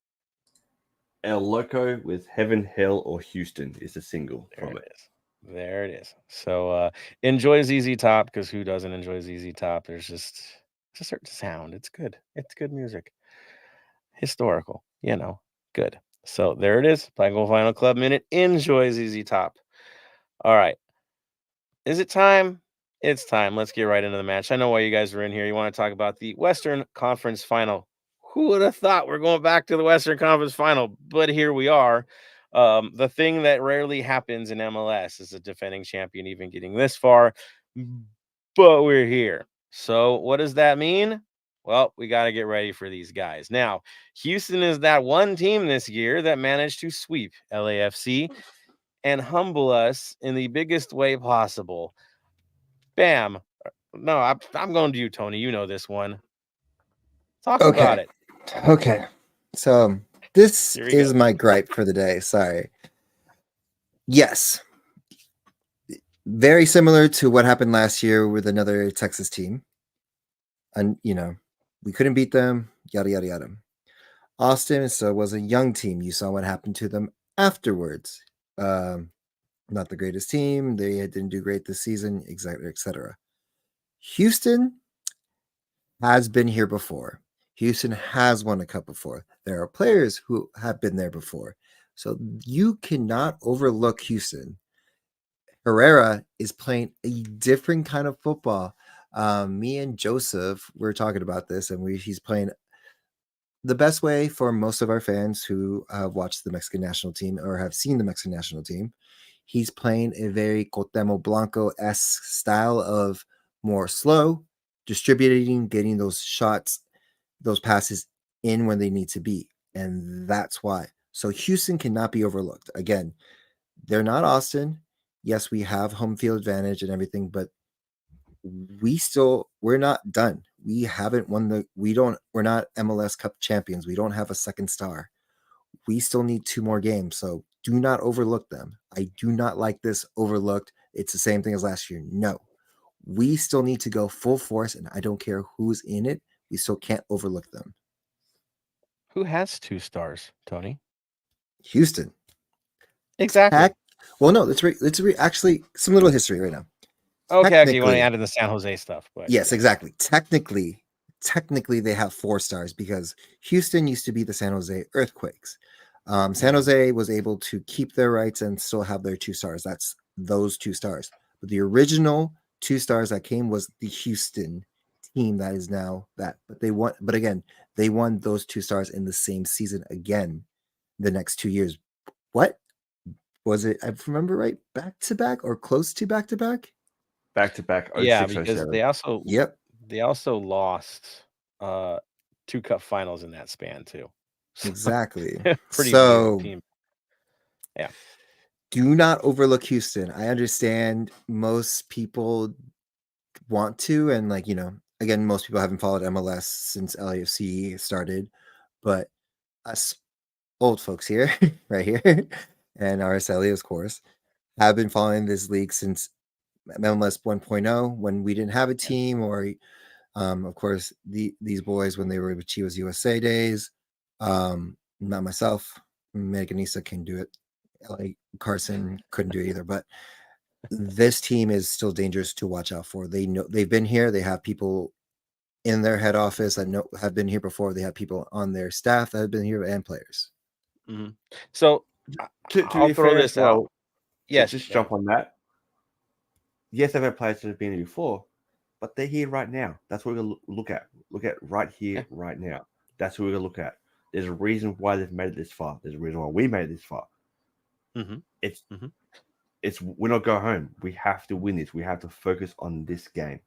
El Loco with Heaven, Hell, or Houston is the single from it. There it is. So enjoy ZZ Top, because who doesn't enjoy ZZ Top? There's just a certain sound. It's good. It's good music. Historical, good. So there it is. Black and Gold Final Club Minute. Enjoy ZZ Top. All right. Is it time? It's time. Let's get right into the match. I know why you guys are in here. You want to talk about the Western Conference Final. Who would have thought we're going back to the Western Conference Final? But here we are. The thing that rarely happens in MLS is a defending champion even getting this far. But we're here. So what does that mean? Well, we got to get ready for these guys. Now, Houston is that one team this year that managed to sweep LAFC and humble us in the biggest way possible. Bam. No, I'm going to you, Tony. You know this one. Talk about it. Okay. So this Here we is go. my gripe for the day. Sorry. Yes. Very similar to what happened last year with another Texas team. And, we couldn't beat them, yada, yada, yada. Austin was a young team. You saw what happened to them afterwards. Not the greatest team. They didn't do great this season, etc., etc. Houston has been here before. Houston has won a cup before. There are players who have been there before. So you cannot overlook Houston. Herrera is playing a different kind of football. Me and Joseph were talking about this, and he's playing the best way for most of our fans who have watched the Mexican national team or have seen the Mexican national team. He's playing a very Cuauhtémoc Blanco-esque style of more slow, distributing, getting those shots, those passes in when they need to be. And that's why. So Houston cannot be overlooked. Again, they're not Austin. Yes, we have home field advantage and everything, but we're not done. We haven't won we're not MLS Cup champions. We don't have a second star. We still need 2 more games. So do not overlook them. I do not like this overlooked. It's the same thing as last year. No, we still need to go full force, and I don't care who's in it. We still can't overlook them. Who has 2 stars, Tony? Houston. Exactly. Well, no, let's actually some little history right now. Okay, you want to add in the San Jose stuff. But yes, exactly. Technically, they have 4 stars because Houston used to be the San Jose Earthquakes. San Jose was able to keep their rights and still have their 2 stars. That's those 2 stars. But the original 2 stars that came was the Houston team that is now that. But again, they won those 2 stars in the same season again the next 2 years. What was it? I remember right, back to back or close to back to back. Back to back. Yeah, because they also lost 2 cup finals in that span too. Exactly. Pretty big team. Yeah. Do not overlook Houston. I understand most people want to, and again, most people haven't followed MLS since LAFC started, but us old folks here, right here, and RSLE, of course, have been following this league since MLS 1.0 when we didn't have a team, or of course these boys when they were with Chivas USA days. Not myself. Meganisa can do it. LA Carson couldn't do it either, but this team is still dangerous to watch out for. They know they've been here. They have people in their head office that have been here before. They have people on their staff that have been here and players. Mm-hmm. So I'll throw this out. Yes, just jump on that. Yes, they've had players that have been here before, but they're here right now. That's what we're going to look at. Look at right here, right now. That's what we're going to look at. There's a reason why they've made it this far. There's a reason why we made it this far. Mm-hmm. It's we're not going home. We have to win this. We have to focus on this game.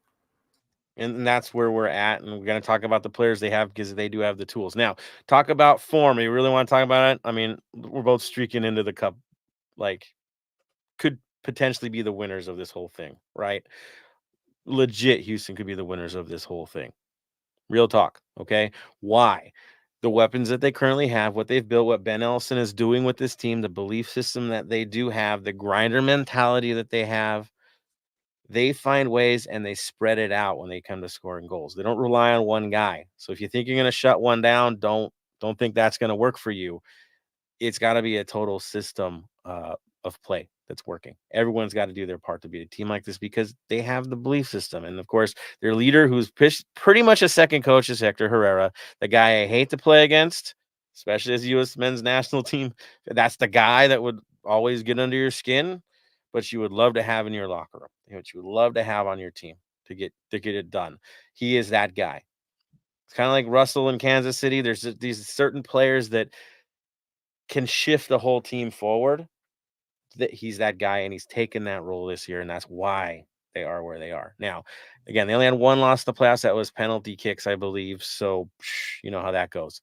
And that's where we're at. And we're going to talk about the players they have because they do have the tools. Now, talk about form. You really want to talk about it? I mean, we're both streaking into the cup. Could potentially be the winners of this whole thing, right? Legit, Houston could be the winners of this whole thing. Real talk, okay? Why? The weapons that they currently have, what they've built, what Ben Ellison is doing with this team, the belief system that they do have, the grinder mentality that they have, they find ways and they spread it out when they come to scoring goals. They don't rely on one guy. So if you think you're going to shut one down, don't think that's going to work for you. It's got to be a total system of play that's working. Everyone's got to do their part to beat a team like this because they have the belief system. And of course, their leader, who's pretty much a second coach, is Hector Herrera, the guy I hate to play against, especially as U.S. men's national team. That's the guy that would always get under your skin, but you would love to have in your locker room. What you would love to have on your team to get it done. He is that guy. It's kind of like Russell in Kansas City. There's these certain players that can shift the whole team forward. That he's that guy, and he's taken that role this year, and that's why they are where they are. Now, again, they only had one loss in the playoffs. That was penalty kicks, I believe. So you know how that goes.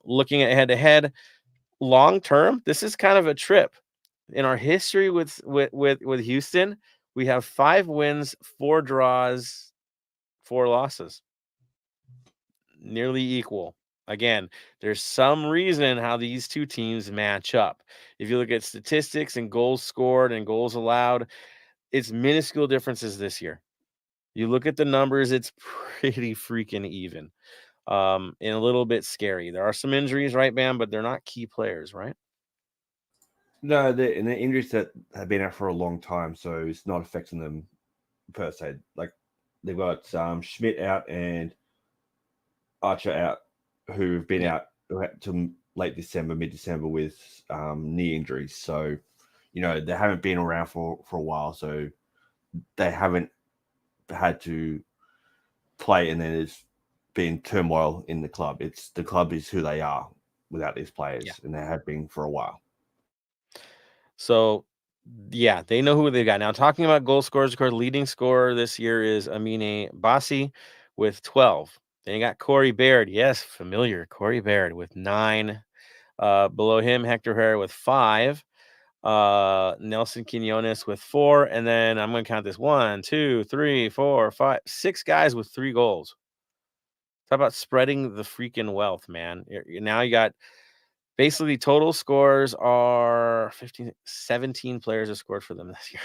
Looking at head-to-head, long term, this is kind of a trip. In our history with Houston, we have 5 wins, 4 draws, 4 losses. Nearly equal. Again, there's some reason how these two teams match up. If you look at statistics and goals scored and goals allowed, it's minuscule differences this year. You look at the numbers, it's pretty freaking even. And a little bit scary. There are some injuries, right, Bam? But they're not key players, right? No, the injuries that have been out for a long time, so it's not affecting them per se. Like they've got Schmidt out and Archer out, who've been out to late December, mid-December with knee injuries. So, you know, they haven't been around for a while, so they haven't had to play, and then there's been turmoil in the club. The club is who they are without these players, and they have been for a while. So, yeah, they know who they got. Now, talking about goal scorers, of course, leading scorer this year is Amine Bassi with 12. Then you got Corey Baird. Yes, familiar. Corey Baird with 9. Below him, Hector Herrera with 5. Nelson Quinones with 4. And then I'm going to count this 1, 2, 3, 4, 5, 6 guys with 3 goals. Talk about spreading the freaking wealth, man. Now you got basically total scores are 17 players have scored for them this year.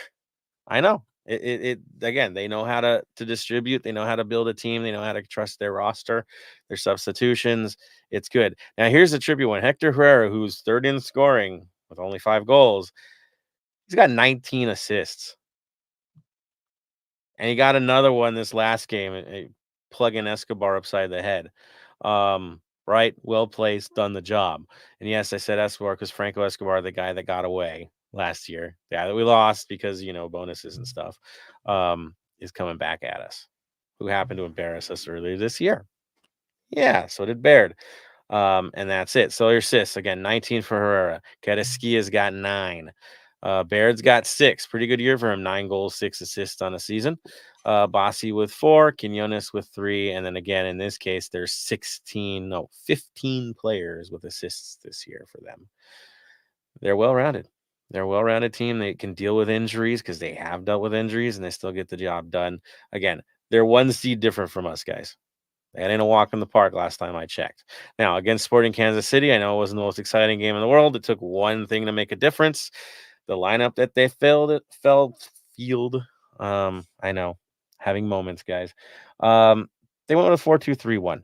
I know. It again, they know how to distribute, they know how to build a team, they know how to trust their roster, their substitutions. It's good. Now here's the trippy one. Hector Herrera, who's third in scoring with only 5 goals, he's got 19 assists. And he got another one this last game, plugging Escobar upside the head. Right? Well placed, done the job. And yes, I said Escobar because Franco Escobar, the guy that got away last year, the guy that we lost because, you know, bonuses and stuff, is coming back at us, who happened to embarrass us earlier this year. Yeah, so did Baird. And that's it. So your assists, again, 19 for Herrera. Carrasquia's got 9. Baird's got 6. Pretty good year for him. 9 goals, 6 assists on the season. Bassi with 4, Quinones with 3, and then again in this case there's 15 players with assists this year for them. They're well-rounded. They're a well-rounded team. They can deal with injuries because they have dealt with injuries and they still get the job done. Again, they're 1 seed different from us, guys. That ain't a walk in the park last time I checked. Now, against Sporting Kansas City, I know it wasn't the most exciting game in the world. It took one thing to make a difference. The lineup that they field. I know, having moments, guys. They went with a 4-2-3-1.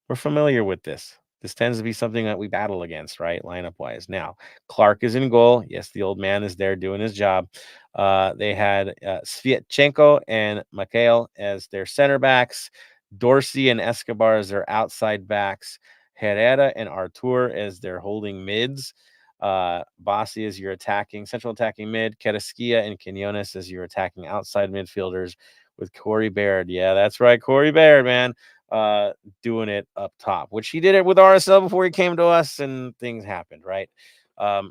We're familiar with this. This tends to be something that we battle against, right? Lineup-wise. Now, Clark is in goal. Yes, the old man is there doing his job. They had Sviatchenko and Mikhail as their center backs. Dorsey and Escobar as their outside backs. Herrera and Artur as their holding mids. Bassi is your central attacking mid. Carrasquia and Quinones as your attacking outside midfielders with Corey Baird. Yeah, that's right. Corey Baird, man. Doing it up top, which he did it with RSL before he came to us and things happened, right?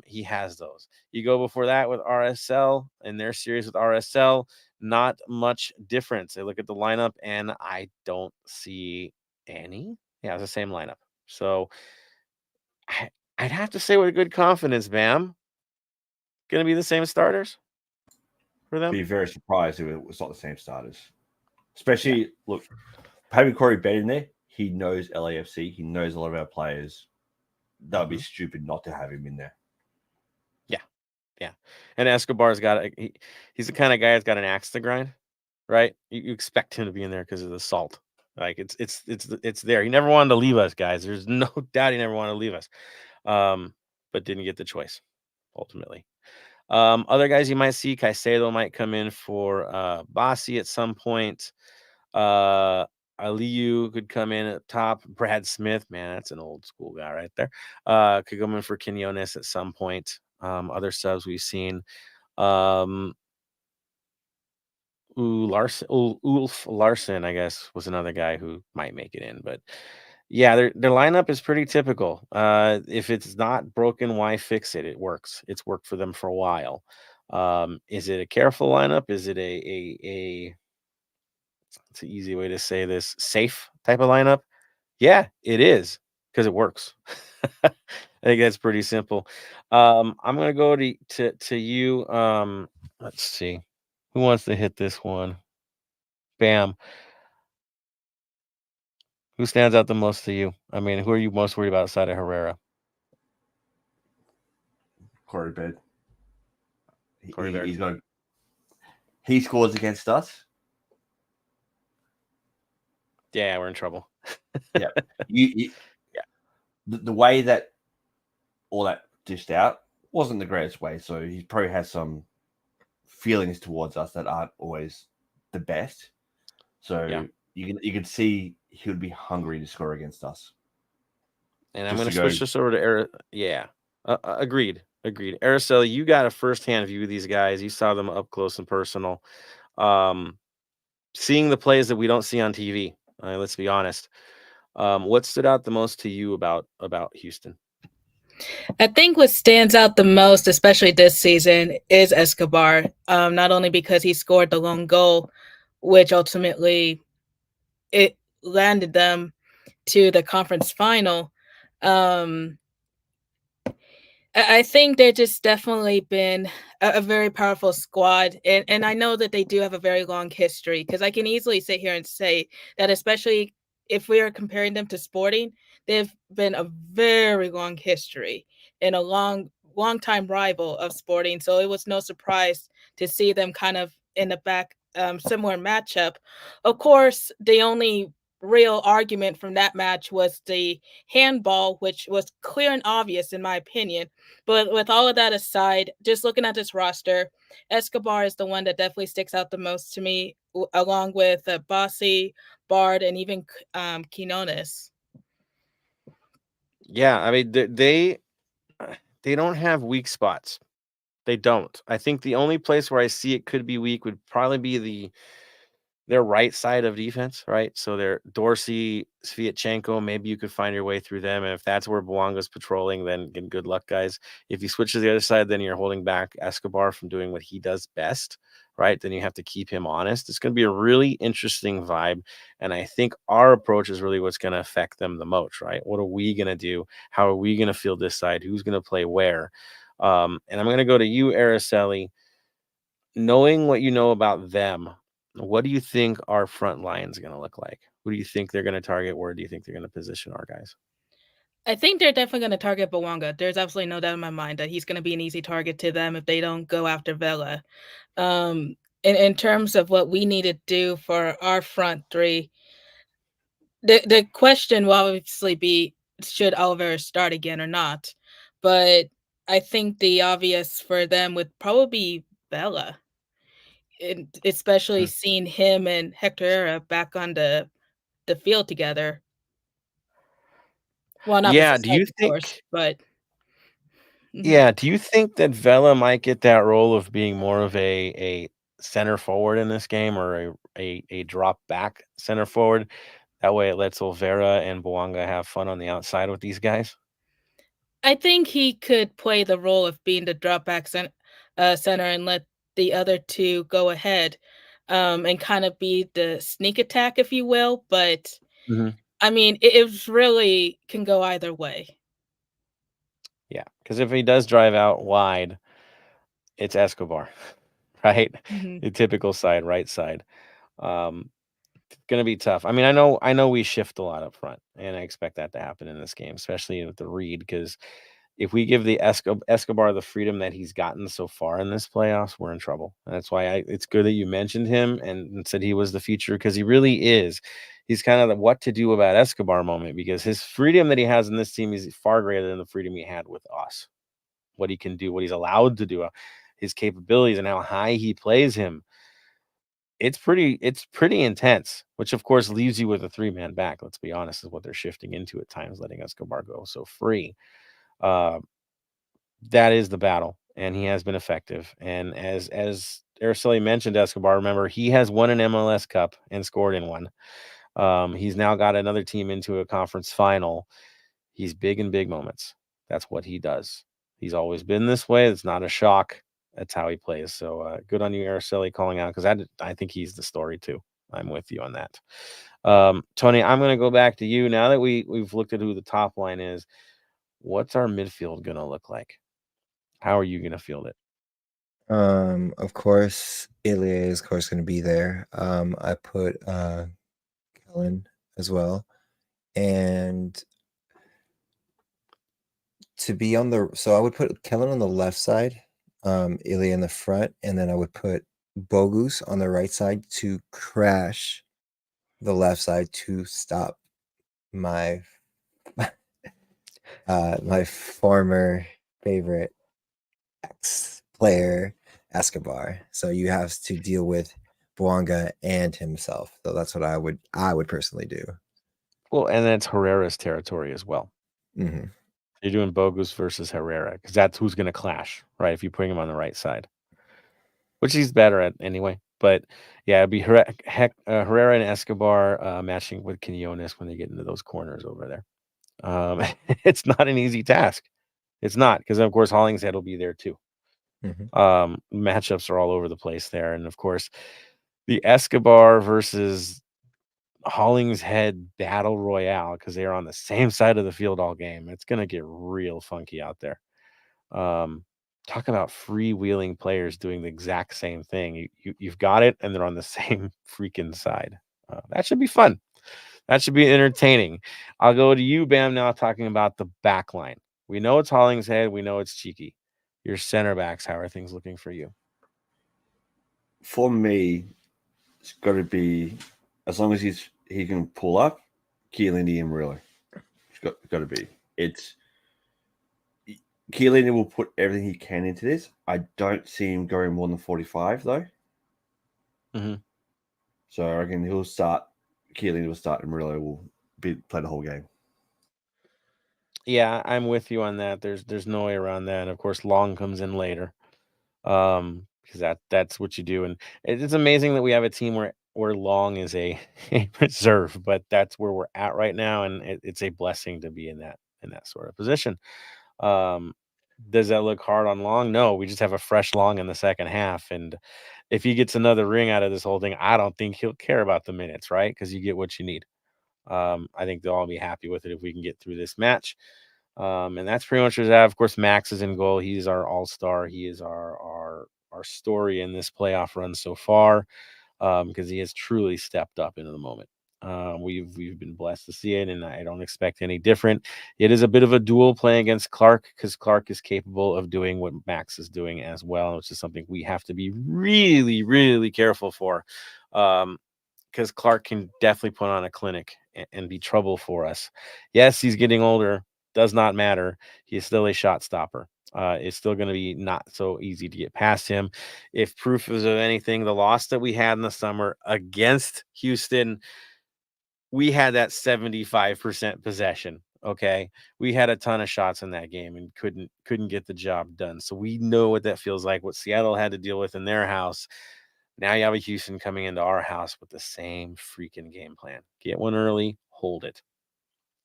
He has those. You go before that with RSL in their series with RSL, not much difference. They look at the lineup and I don't see any. Yeah, it's the same lineup. So I'd have to say with good confidence, Bam, going to be the same starters for them. Be very surprised if it was not the same starters. Especially, look, having Corey Baird in there, he knows LAFC. He knows a lot of our players. That would be stupid not to have him in there. Yeah. And Escobar's he's the kind of guy that's got an axe to grind, right? You expect him to be in there because of the salt. Like it's there. He never wanted to leave us, guys. There's no doubt he never wanted to leave us. But didn't get the choice ultimately. Other guys you might see, Caicedo might come in for Bassi at some point. Aliyu could come in at top. Brad Smith, man, that's an old school guy right there. Could come in for Quinones at some point. Other subs we've seen. Ulf Larson, I guess, was another guy who might make it in. But yeah, their lineup is pretty typical. If it's not broken, why fix it? It works. It's worked for them for a while. Is it a careful lineup? Is it a it's an easy way to say this, safe type of lineup? Yeah, it is, because it works. I think that's pretty simple. I'm gonna go to you. Let's see. Who wants to hit this one? Bam. Who stands out the most to you? I mean, who are you most worried about outside of Herrera? Corey Bird. Corey Bird. He scores against us. Yeah, we're in trouble. Yeah. The way that all that dished out wasn't the greatest way, so he probably has some feelings towards us that aren't always the best. So Yeah. you can see he would be hungry to score against us. And I'm going to switch this over to Yeah, agreed. Araceli, you got a firsthand view of these guys. You saw them up close and personal. Seeing the plays that we don't see on TV. Let's be honest. What stood out the most to you about Houston? I think what stands out the most, especially this season, is Escobar. Not only because he scored the lone goal, which ultimately it landed them to the conference final. I think they've just definitely been a very powerful squad. And I know that they do have a very long history, because I can easily sit here and say that, especially if we are comparing them to Sporting, they've been a very long history and a long time rival of Sporting. So it was no surprise to see them kind of in the back, similar matchup. Of course, the only real argument from that match was the handball, which was clear and obvious in my opinion. But with all of that aside, just looking at this roster, Escobar is the one that definitely sticks out the most to me, along with Bossi, Bard, and even Quinones. Yeah, I mean, they don't have weak spots. They don't. I think the only place where I see it could be weak would probably be their right side of defense, right? So they're Dorsey, Sviatchenko, maybe you could find your way through them. And if that's where Bouanga's patrolling, then good luck, guys. If you switch to the other side, then you're holding back Escobar from doing what he does best, right? Then you have to keep him honest. It's going to be a really interesting vibe. And I think our approach is really what's going to affect them the most, right? What are we going to do? How are we going to field this side? Who's going to play where? And I'm going to go to you, Araceli. Knowing what you know about them, what do you think our front line is going to look like? Who do you think they're going to target? Where do you think they're going to position our guys? I think they're definitely going to target Bouanga. There's absolutely no doubt in my mind that he's going to be an easy target to them if they don't go after Vela. In terms of what we need to do for our front three, the question will obviously be, should Oliveira start again or not? But I think the obvious for them would probably be Vela. Especially seeing him and Hector Herrera back on the field together. Well, not Yeah, the do you of think course, but Yeah, do you think that Vela might get that role of being more of a center forward in this game, or a drop back center forward? That way it lets Olvera and Bouanga have fun on the outside with these guys? I think he could play the role of being the drop back center and let the other two go ahead, and kind of be the sneak attack, if you will. But I mean, it really can go either way. Yeah, because if he does drive out wide, it's Escobar, right? The typical side, right side. It's gonna be tough. I mean, I know we shift a lot up front, and I expect that to happen in this game, especially with the read, because if we give the Escobar the freedom that he's gotten so far in this playoffs, we're in trouble. And that's why it's good that you mentioned him and said he was the future, because he really is. He's kind of the what to do about Escobar moment, because his freedom that he has in this team is far greater than the freedom he had with us. What he can do, what he's allowed to do, his capabilities, and how high he plays him. it's pretty intense, which of course leaves you with a 3-man back. Let's be honest, is what they're shifting into at times, letting Escobar go so free. Uh, that is the battle, and he has been effective. And as Araceli mentioned, Escobar, remember, he has won an MLS Cup and scored in one. He's now got another team into a conference final. He's big in big moments. That's what he does. He's always been this way. It's not a shock. That's how he plays. So good on you, Araceli, calling out, because I think he's the story too. I'm with you on that. Tony, I'm going to go back to you now that we've looked at who the top line is. What's our midfield going to look like? How are you going to field it? Of course, Ilya is of course going to be there. I put Kellen as well, and to be on the I would put Kellen on the left side, Ilya in the front, and then I would put Bogus on the right side to crash the left side to stop my my former favorite ex-player Escobar. So you have to deal with Bouanga and himself. So that's what I would personally do. Well, and that's Herrera's territory as well. Mm-hmm. You're doing Bogus versus Herrera because that's who's going to clash, right? If you put him on the right side, which he's better at anyway. But yeah, it'd be Herrera and Escobar matching with Quinones when they get into those corners over there. It's not an easy task. It's not, because of course Hollingshead will be there too. Mm-hmm. Matchups are all over the place there, and of course the Escobar versus Hollingshead battle royale, because they are on the same side of the field all game. It's gonna get real funky out there. Talk about freewheeling players doing the exact same thing. You've got it, and they're on the same freaking side. That should be fun. That should be entertaining. I'll go to you, Bam, now talking about the back line. We know it's Hollingshead. We know it's Cheeky. Your center backs, how are things looking for you? For me, it's got to be, as long as he can pull up, Chiellini and Murillo. It's got to be. It's Chiellini will put everything he can into this. I don't see him going more than 45 though. Mm-hmm. So I reckon he'll start. Chiellini will start, and Murillo will play the whole game. Yeah, I'm with you on that. There's no way around that. And of course, Long comes in later, because that's what you do. And it's amazing that we have a team where Long is a reserve, but that's where we're at right now, and it's a blessing to be in that sort of position. Does that look hard on Long? No, we just have a fresh Long in the second half, and if he gets another ring out of this whole thing, I don't think he'll care about the minutes, right? Because you get what you need. I think they'll all be happy with it if we can get through this match. And that's pretty much what that. Of course, Max is in goal. He's our all-star. He is our story in this playoff run so far, because he has truly stepped up into the moment. We've been blessed to see it, and I don't expect any different. It is a bit of a duel playing against Clark, because Clark is capable of doing what Max is doing as well, which is something we have to be really, really careful for. Because Clark can definitely put on a clinic and be trouble for us. Yes, he's getting older. Does not matter. He's still a shot stopper. It's still going to be not so easy to get past him. If proof is of anything, the loss that we had in the summer against Houston, we had that 75% possession. Okay, we had a ton of shots in that game and couldn't get the job done. So we know what that feels like. What Seattle had to deal with in their house. Now you have a Houston coming into our house with the same freaking game plan. Get one early, hold it.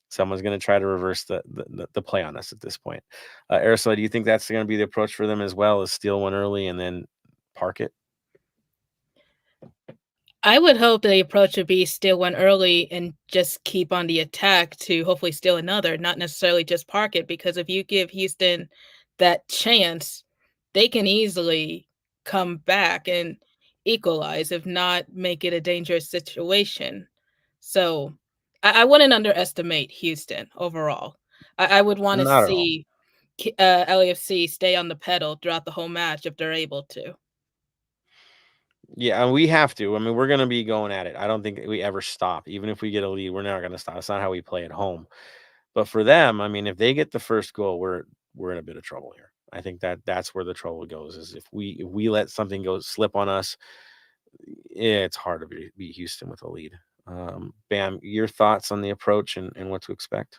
Someone's going to try to reverse the play on us at this point. Araceli, do you think that's going to be the approach for them as well, as steal one early and then park it? I would hope the approach would be steal one early and just keep on the attack to hopefully steal another, not necessarily just park it, because if you give Houston that chance, they can easily come back and equalize, if not make it a dangerous situation. So I wouldn't underestimate Houston overall. I would want to Not at all. see LAFC stay on the pedal throughout the whole match if they're able to. Yeah, and we have to. I mean, we're going to be going at it. I don't think we ever stop. Even if we get a lead, we're never going to stop. It's not how we play at home. But for them, I mean, if they get the first goal, we're in a bit of trouble here. I think that's where the trouble goes, is if we let something go slip on us, it's hard to beat Houston with a lead. Bam, your thoughts on the approach and what to expect?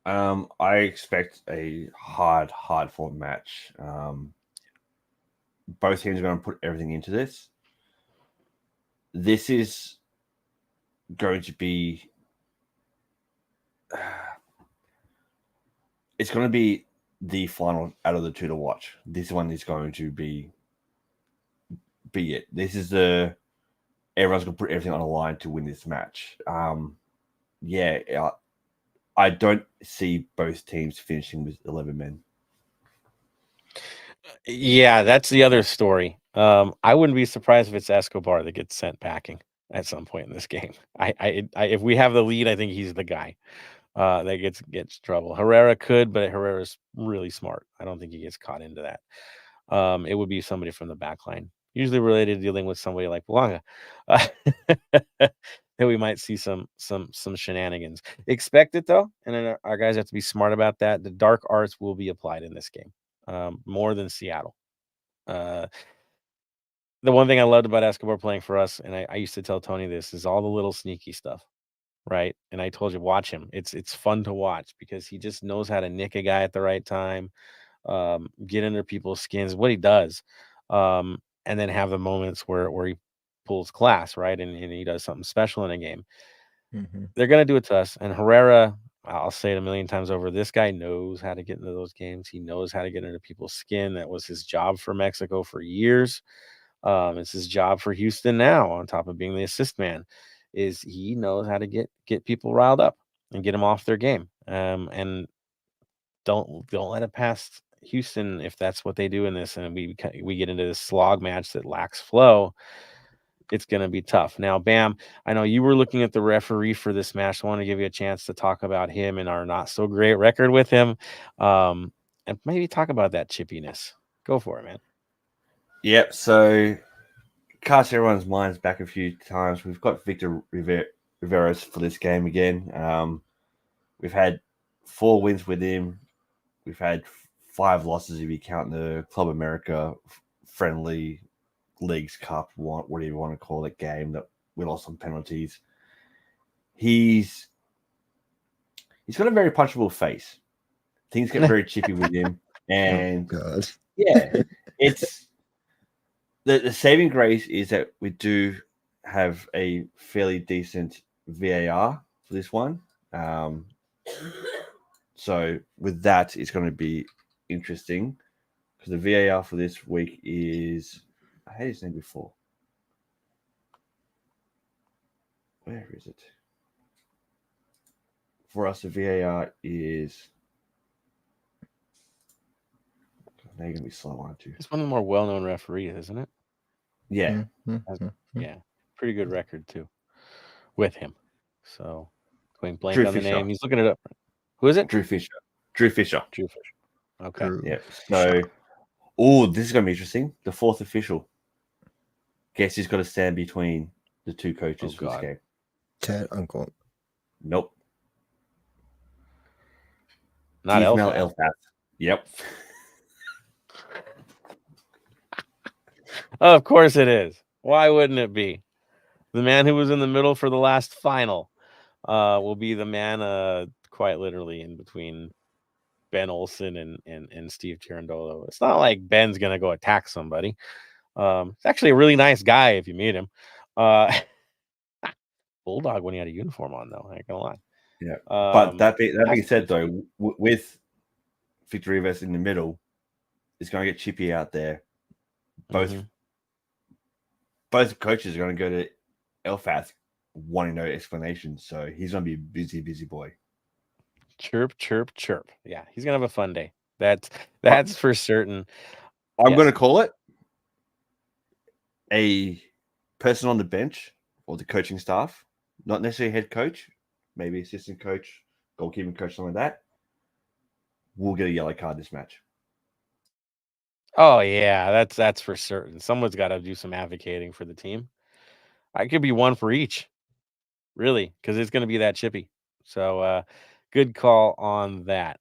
I expect a hard-fought match. Both teams are going to put everything into this. This is going to be. It's going to be the final out of the two to watch. This one is going to be it. This is everyone's going to put everything on the line to win this match. I don't see both teams finishing with 11 men. Yeah, that's the other story. I wouldn't be surprised if it's Escobar that gets sent packing at some point in this game. If we have the lead, I think he's the guy that gets trouble. Herrera could, but Herrera's really smart. I don't think he gets caught into that. It would be somebody from the back line, usually related to dealing with somebody like Belanga. That we might see some shenanigans. Expect it though, and then our guys have to be smart about that. The dark arts will be applied in this game, more than Seattle. The one thing I loved about Escobar playing for us, and I used to tell Tony this, is all the little sneaky stuff, right? And I told you, watch him. It's fun to watch because he just knows how to nick a guy at the right time, get under people's skins, what he does, and then have the moments where he pulls class, right? And he does something special in a game. Mm-hmm. They're going to do it to us. And Herrera, I'll say it a million times over, this guy knows how to get into those games. He knows how to get under people's skin. That was his job for Mexico for years. It's his job for Houston now, on top of being the assist man, is he knows how to get people riled up and get them off their game. And don't let it pass Houston if that's what they do in this, and we get into this slog match that lacks flow. It's going to be tough. Now, Bam, I know you were looking at the referee for this match. I want to give you a chance to talk about him and our not so great record with him, and maybe talk about that chippiness. Go for it, man. Yep. So, cast everyone's minds back a few times. We've got Victor Riveros for this game again. We've had 4 wins with him. We've had 5 losses if you count the Club America friendly Leagues Cup, whatever you want to call it, game that we lost on penalties. He's got a very punchable face. Things get very chippy with him, and it's the saving grace is that we do have a fairly decent VAR for this one. So with that, it's going to be interesting because the VAR for this week is, I had his name before. Where is it? For us, the VAR is. Now you're going to be slow, aren't you? It's one of the more well-known referees, isn't it? Yeah. Yeah. Pretty good record, too, with him. So, going blank Drew on the Fisher. name. He's looking it up. Who is it? Drew Fisher. Okay. Yeah. So, this is going to be interesting. The 4th official. Guess who's got to stand between the 2 coaches for this game? Ted Uncle. Nope. Not Elfat. Yep. Of course it is. Why wouldn't it be? The man who was in the middle for the last final will be the man, quite literally, in between Ben Olsen and Steve Tirandolo. It's not like Ben's going to go attack somebody. It's actually a really nice guy if you meet him. Bulldog when he had a uniform on, though. I ain't gonna lie. Yeah. But that being said, though, with Victor Rivas in the middle, it's going to get chippy out there. Both coaches are going to go to Elfath wanting no explanation. So he's going to be a busy boy. Chirp, chirp, chirp. Yeah, he's going to have a fun day. That's for certain. I'm going to call it a person on the bench or the coaching staff, not necessarily head coach, maybe assistant coach, goalkeeping coach, something like that, will get a yellow card this match. Oh yeah, that's for certain. Someone's got to do some advocating for the team. I could be one for each, really, because it's going to be that chippy. So good call on that.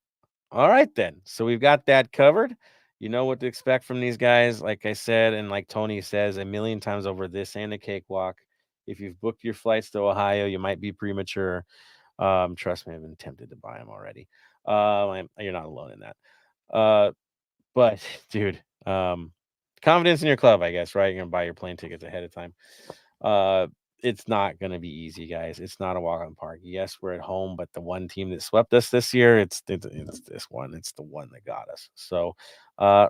All right then. So we've got that covered. You know what to expect from these guys. Like I said, and like Tony says a million times over, this ain't a cakewalk. If you've booked your flights to Ohio, you might be premature. Trust me, I've been tempted to buy them already. You're not alone in that. But dude, confidence in your club, I guess, right? You're gonna buy your plane tickets ahead of time. It's not gonna be easy, guys. It's not a walk in the park. Yes, we're at home, but the one team that swept us this year, it's this one. It's the one that got us. So,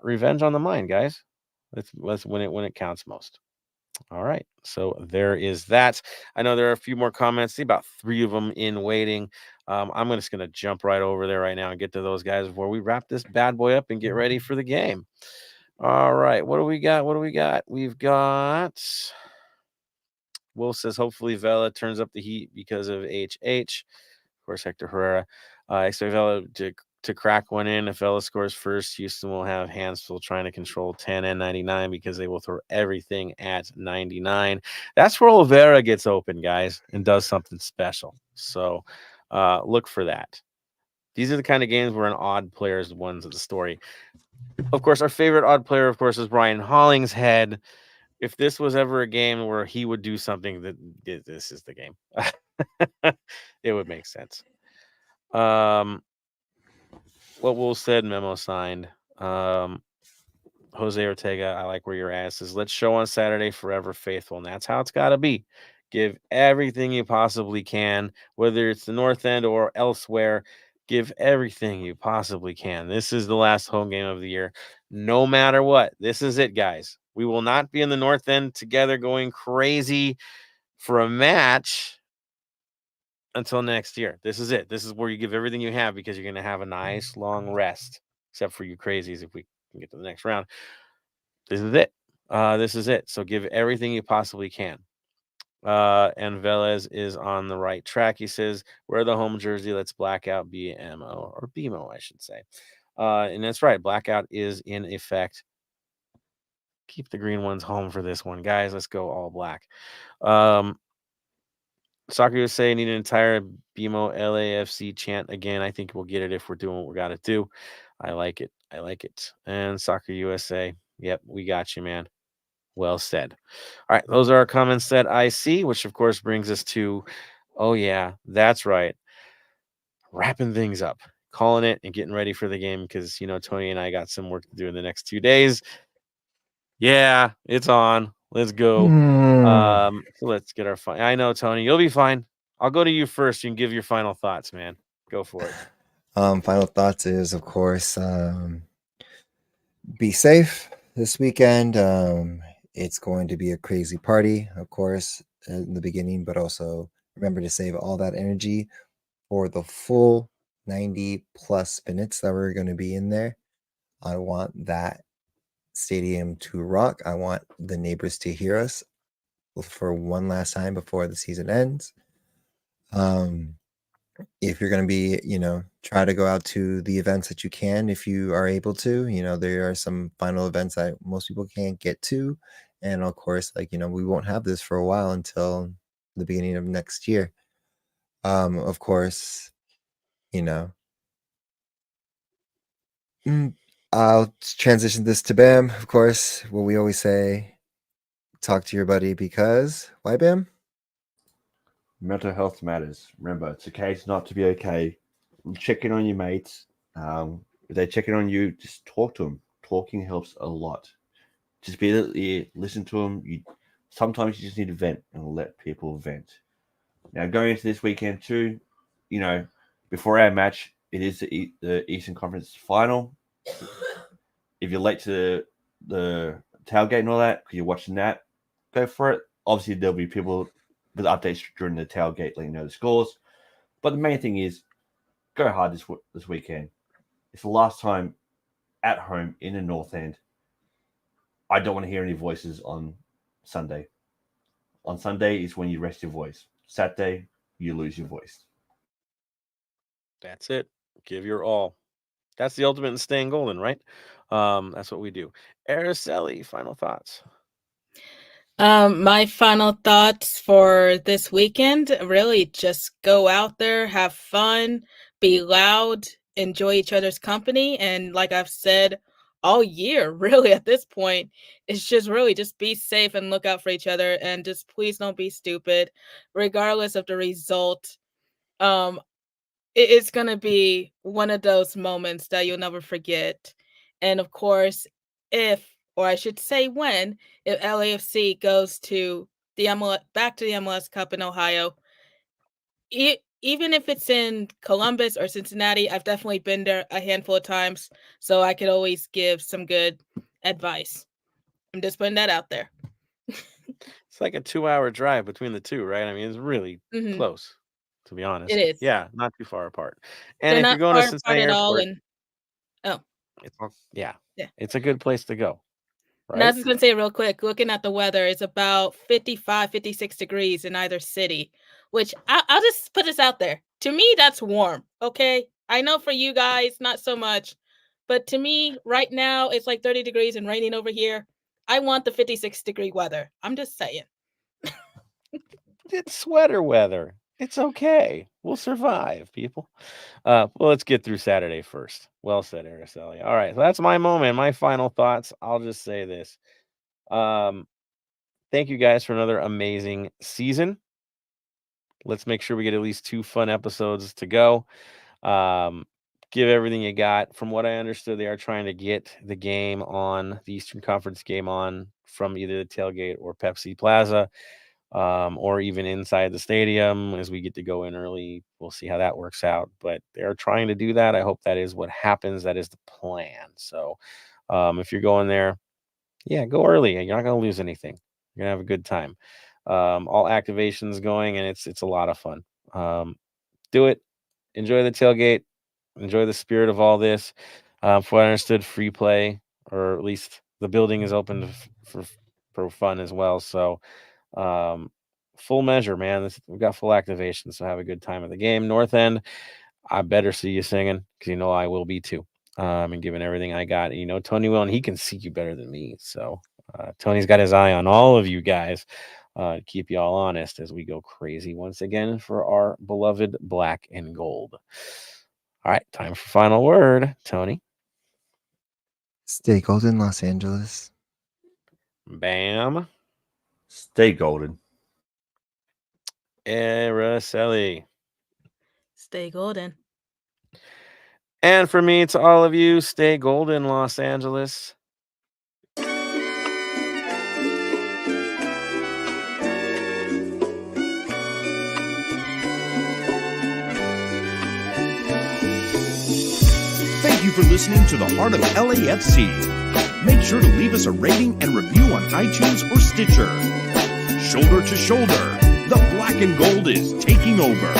revenge on the mind, guys. Let's win it when it counts most. All right. So there is that. I know there are a few more comments. See about 3 of them in waiting. I'm just going to jump right over there right now and get to those guys before we wrap this bad boy up and get ready for the game. All right. What do we got? We've got Wolf says, hopefully Vela turns up the heat because of HH. Of course, Hector Herrera. I expect Vela to crack one in. If Vela scores first, Houston will have hands full trying to control 10 and 99 because they will throw everything at 99. That's where Oliveira gets open, guys, and does something special. So look for that. These are the kind of games where an odd player is the ones of the story. Of course, our favorite odd player, of course, is Brian Hollingshead. If this was ever a game where he would do something, that this is the game. It would make sense. What Will said, memo signed. Jose Ortega, I like where your ass is. Let's show on Saturday, forever faithful. And that's how it's got to be. Give everything you possibly can, whether it's the North End or elsewhere. Give everything you possibly can. This is the last home game of the year. No matter what, this is it, guys. We will not be in the North End together going crazy for a match until next year. This is it. This is where you give everything you have because you're going to have a nice long rest, except for you crazies if we can get to the next round. This is it. This is it. So give everything you possibly can. And Velez is on the right track. He says, wear the home jersey. Let's black out BMO or BMO, I should say. And that's right. Blackout is in effect. Keep the green ones home for this one, guys. Let's go all black. Soccer USA need an entire BMO LAFC chant again. I think we'll get it if we're doing what we got to do. I like it. And Soccer USA. Yep, we got you, man. Well said. All right, those are our comments that I see, which of course brings us to, oh yeah, that's right, wrapping things up, calling it and getting ready for the game because, Tony and I got some work to do in the next 2 days. Yeah, it's on. Let's go. So let's get our I know, Tony, you'll be fine. I'll go to you first. You can give your final thoughts, man. Go for it. Final thoughts is, of course, be safe this weekend. It's going to be a crazy party, of course, in the beginning, but also remember to save all that energy for the full 90 plus minutes that we're going to be in there. I want that stadium to rock. I want the neighbors to hear us for one last time before the season ends. If you're going to be, try to go out to the events that you can, if you are able to, there are some final events that most people can't get to. And of course, we won't have this for a while until the beginning of next year. Of course, I'll transition this to Bam. Of course, what we always say, talk to your buddy because why, Bam? Mental health matters. Remember, it's okay to not to be okay. Check in on your mates. If they check in on you, just talk to them. Talking helps a lot. Just be there, listen to them. Sometimes you just need to vent and let people vent. Now, going into this weekend too, before our match, it is the Eastern Conference Final. If you're late to the tailgate and all that, because you're watching that, go for it. Obviously, there'll be people with updates during the tailgate letting you know the scores. But the main thing is, go hard this weekend. It's the last time at home in the North End. I don't want to hear any voices on Sunday. On Sunday is when you rest your voice. Saturday, you lose your voice. That's it. Give your all. That's the ultimate in staying golden, right? That's what we do. Araceli, final thoughts. My final thoughts for this weekend, really just go out there, have fun, be loud, enjoy each other's company. And like I've said all year, really, at this point. It's just really just be safe and look out for each other, and just please don't be stupid, regardless of the result. It's going to be one of those moments that you'll never forget. And of course, or I should say if LAFC goes to back to the MLS Cup in Ohio, even if it's in Columbus or Cincinnati, I've definitely been there a handful of times, so I could always give some good advice. I'm just putting that out there. It's like a 2-hour drive between the two, right? I mean, it's really close, to be honest. It is. Yeah, not too far apart. And They're if not you're going to far Cincinnati apart at all. Airport, it's a good place to go. And I Right? was just going to say real quick, looking at the weather, it's about 55, 56 degrees in either city, which I'll just put this out there. To me, that's warm, okay? I know for you guys, not so much. But to me, right now, it's like 30 degrees and raining over here. I want the 56-degree weather. I'm just saying. It's sweater weather. It's okay. We'll survive, people. Well, let's get through Saturday first. Well said, Araceli. All right, so that's my moment. My final thoughts. I'll just say this. Thank you guys for another amazing season. Let's make sure we get at least 2 fun episodes to go. Give everything you got. From what I understood, they are trying to get the game on, the Eastern Conference game on, from either the tailgate or Pepsi Plaza, or even inside the stadium as we get to go in early. We'll see how that works out, but they're trying to do that. I hope that is what happens. That is the plan. So if you're going there, go early. You're not going to lose anything. You're going to have a good time. All activations going, and it's a lot of fun. Do it. Enjoy the tailgate. Enjoy the spirit of all this. From what I understood, free play, or at least the building is open for fun as well. So full measure, man. We've got full activation, so have a good time at the game. North End, I better see you singing, because I will be too. And giving everything I got. Tony will, and he can see you better than me. So Tony's got his eye on all of you guys. Keep you all honest as we go crazy once again for our beloved black and gold. All right, time for final word. Tony. Stay golden, Los Angeles. Bam. Stay golden. Araceli. Stay golden. And for me, to all of you, stay golden, Los Angeles. Thank you for listening to the Heart of LAFC. Make sure to leave us a rating and review on iTunes or Stitcher. Shoulder to shoulder, the black and gold is taking over.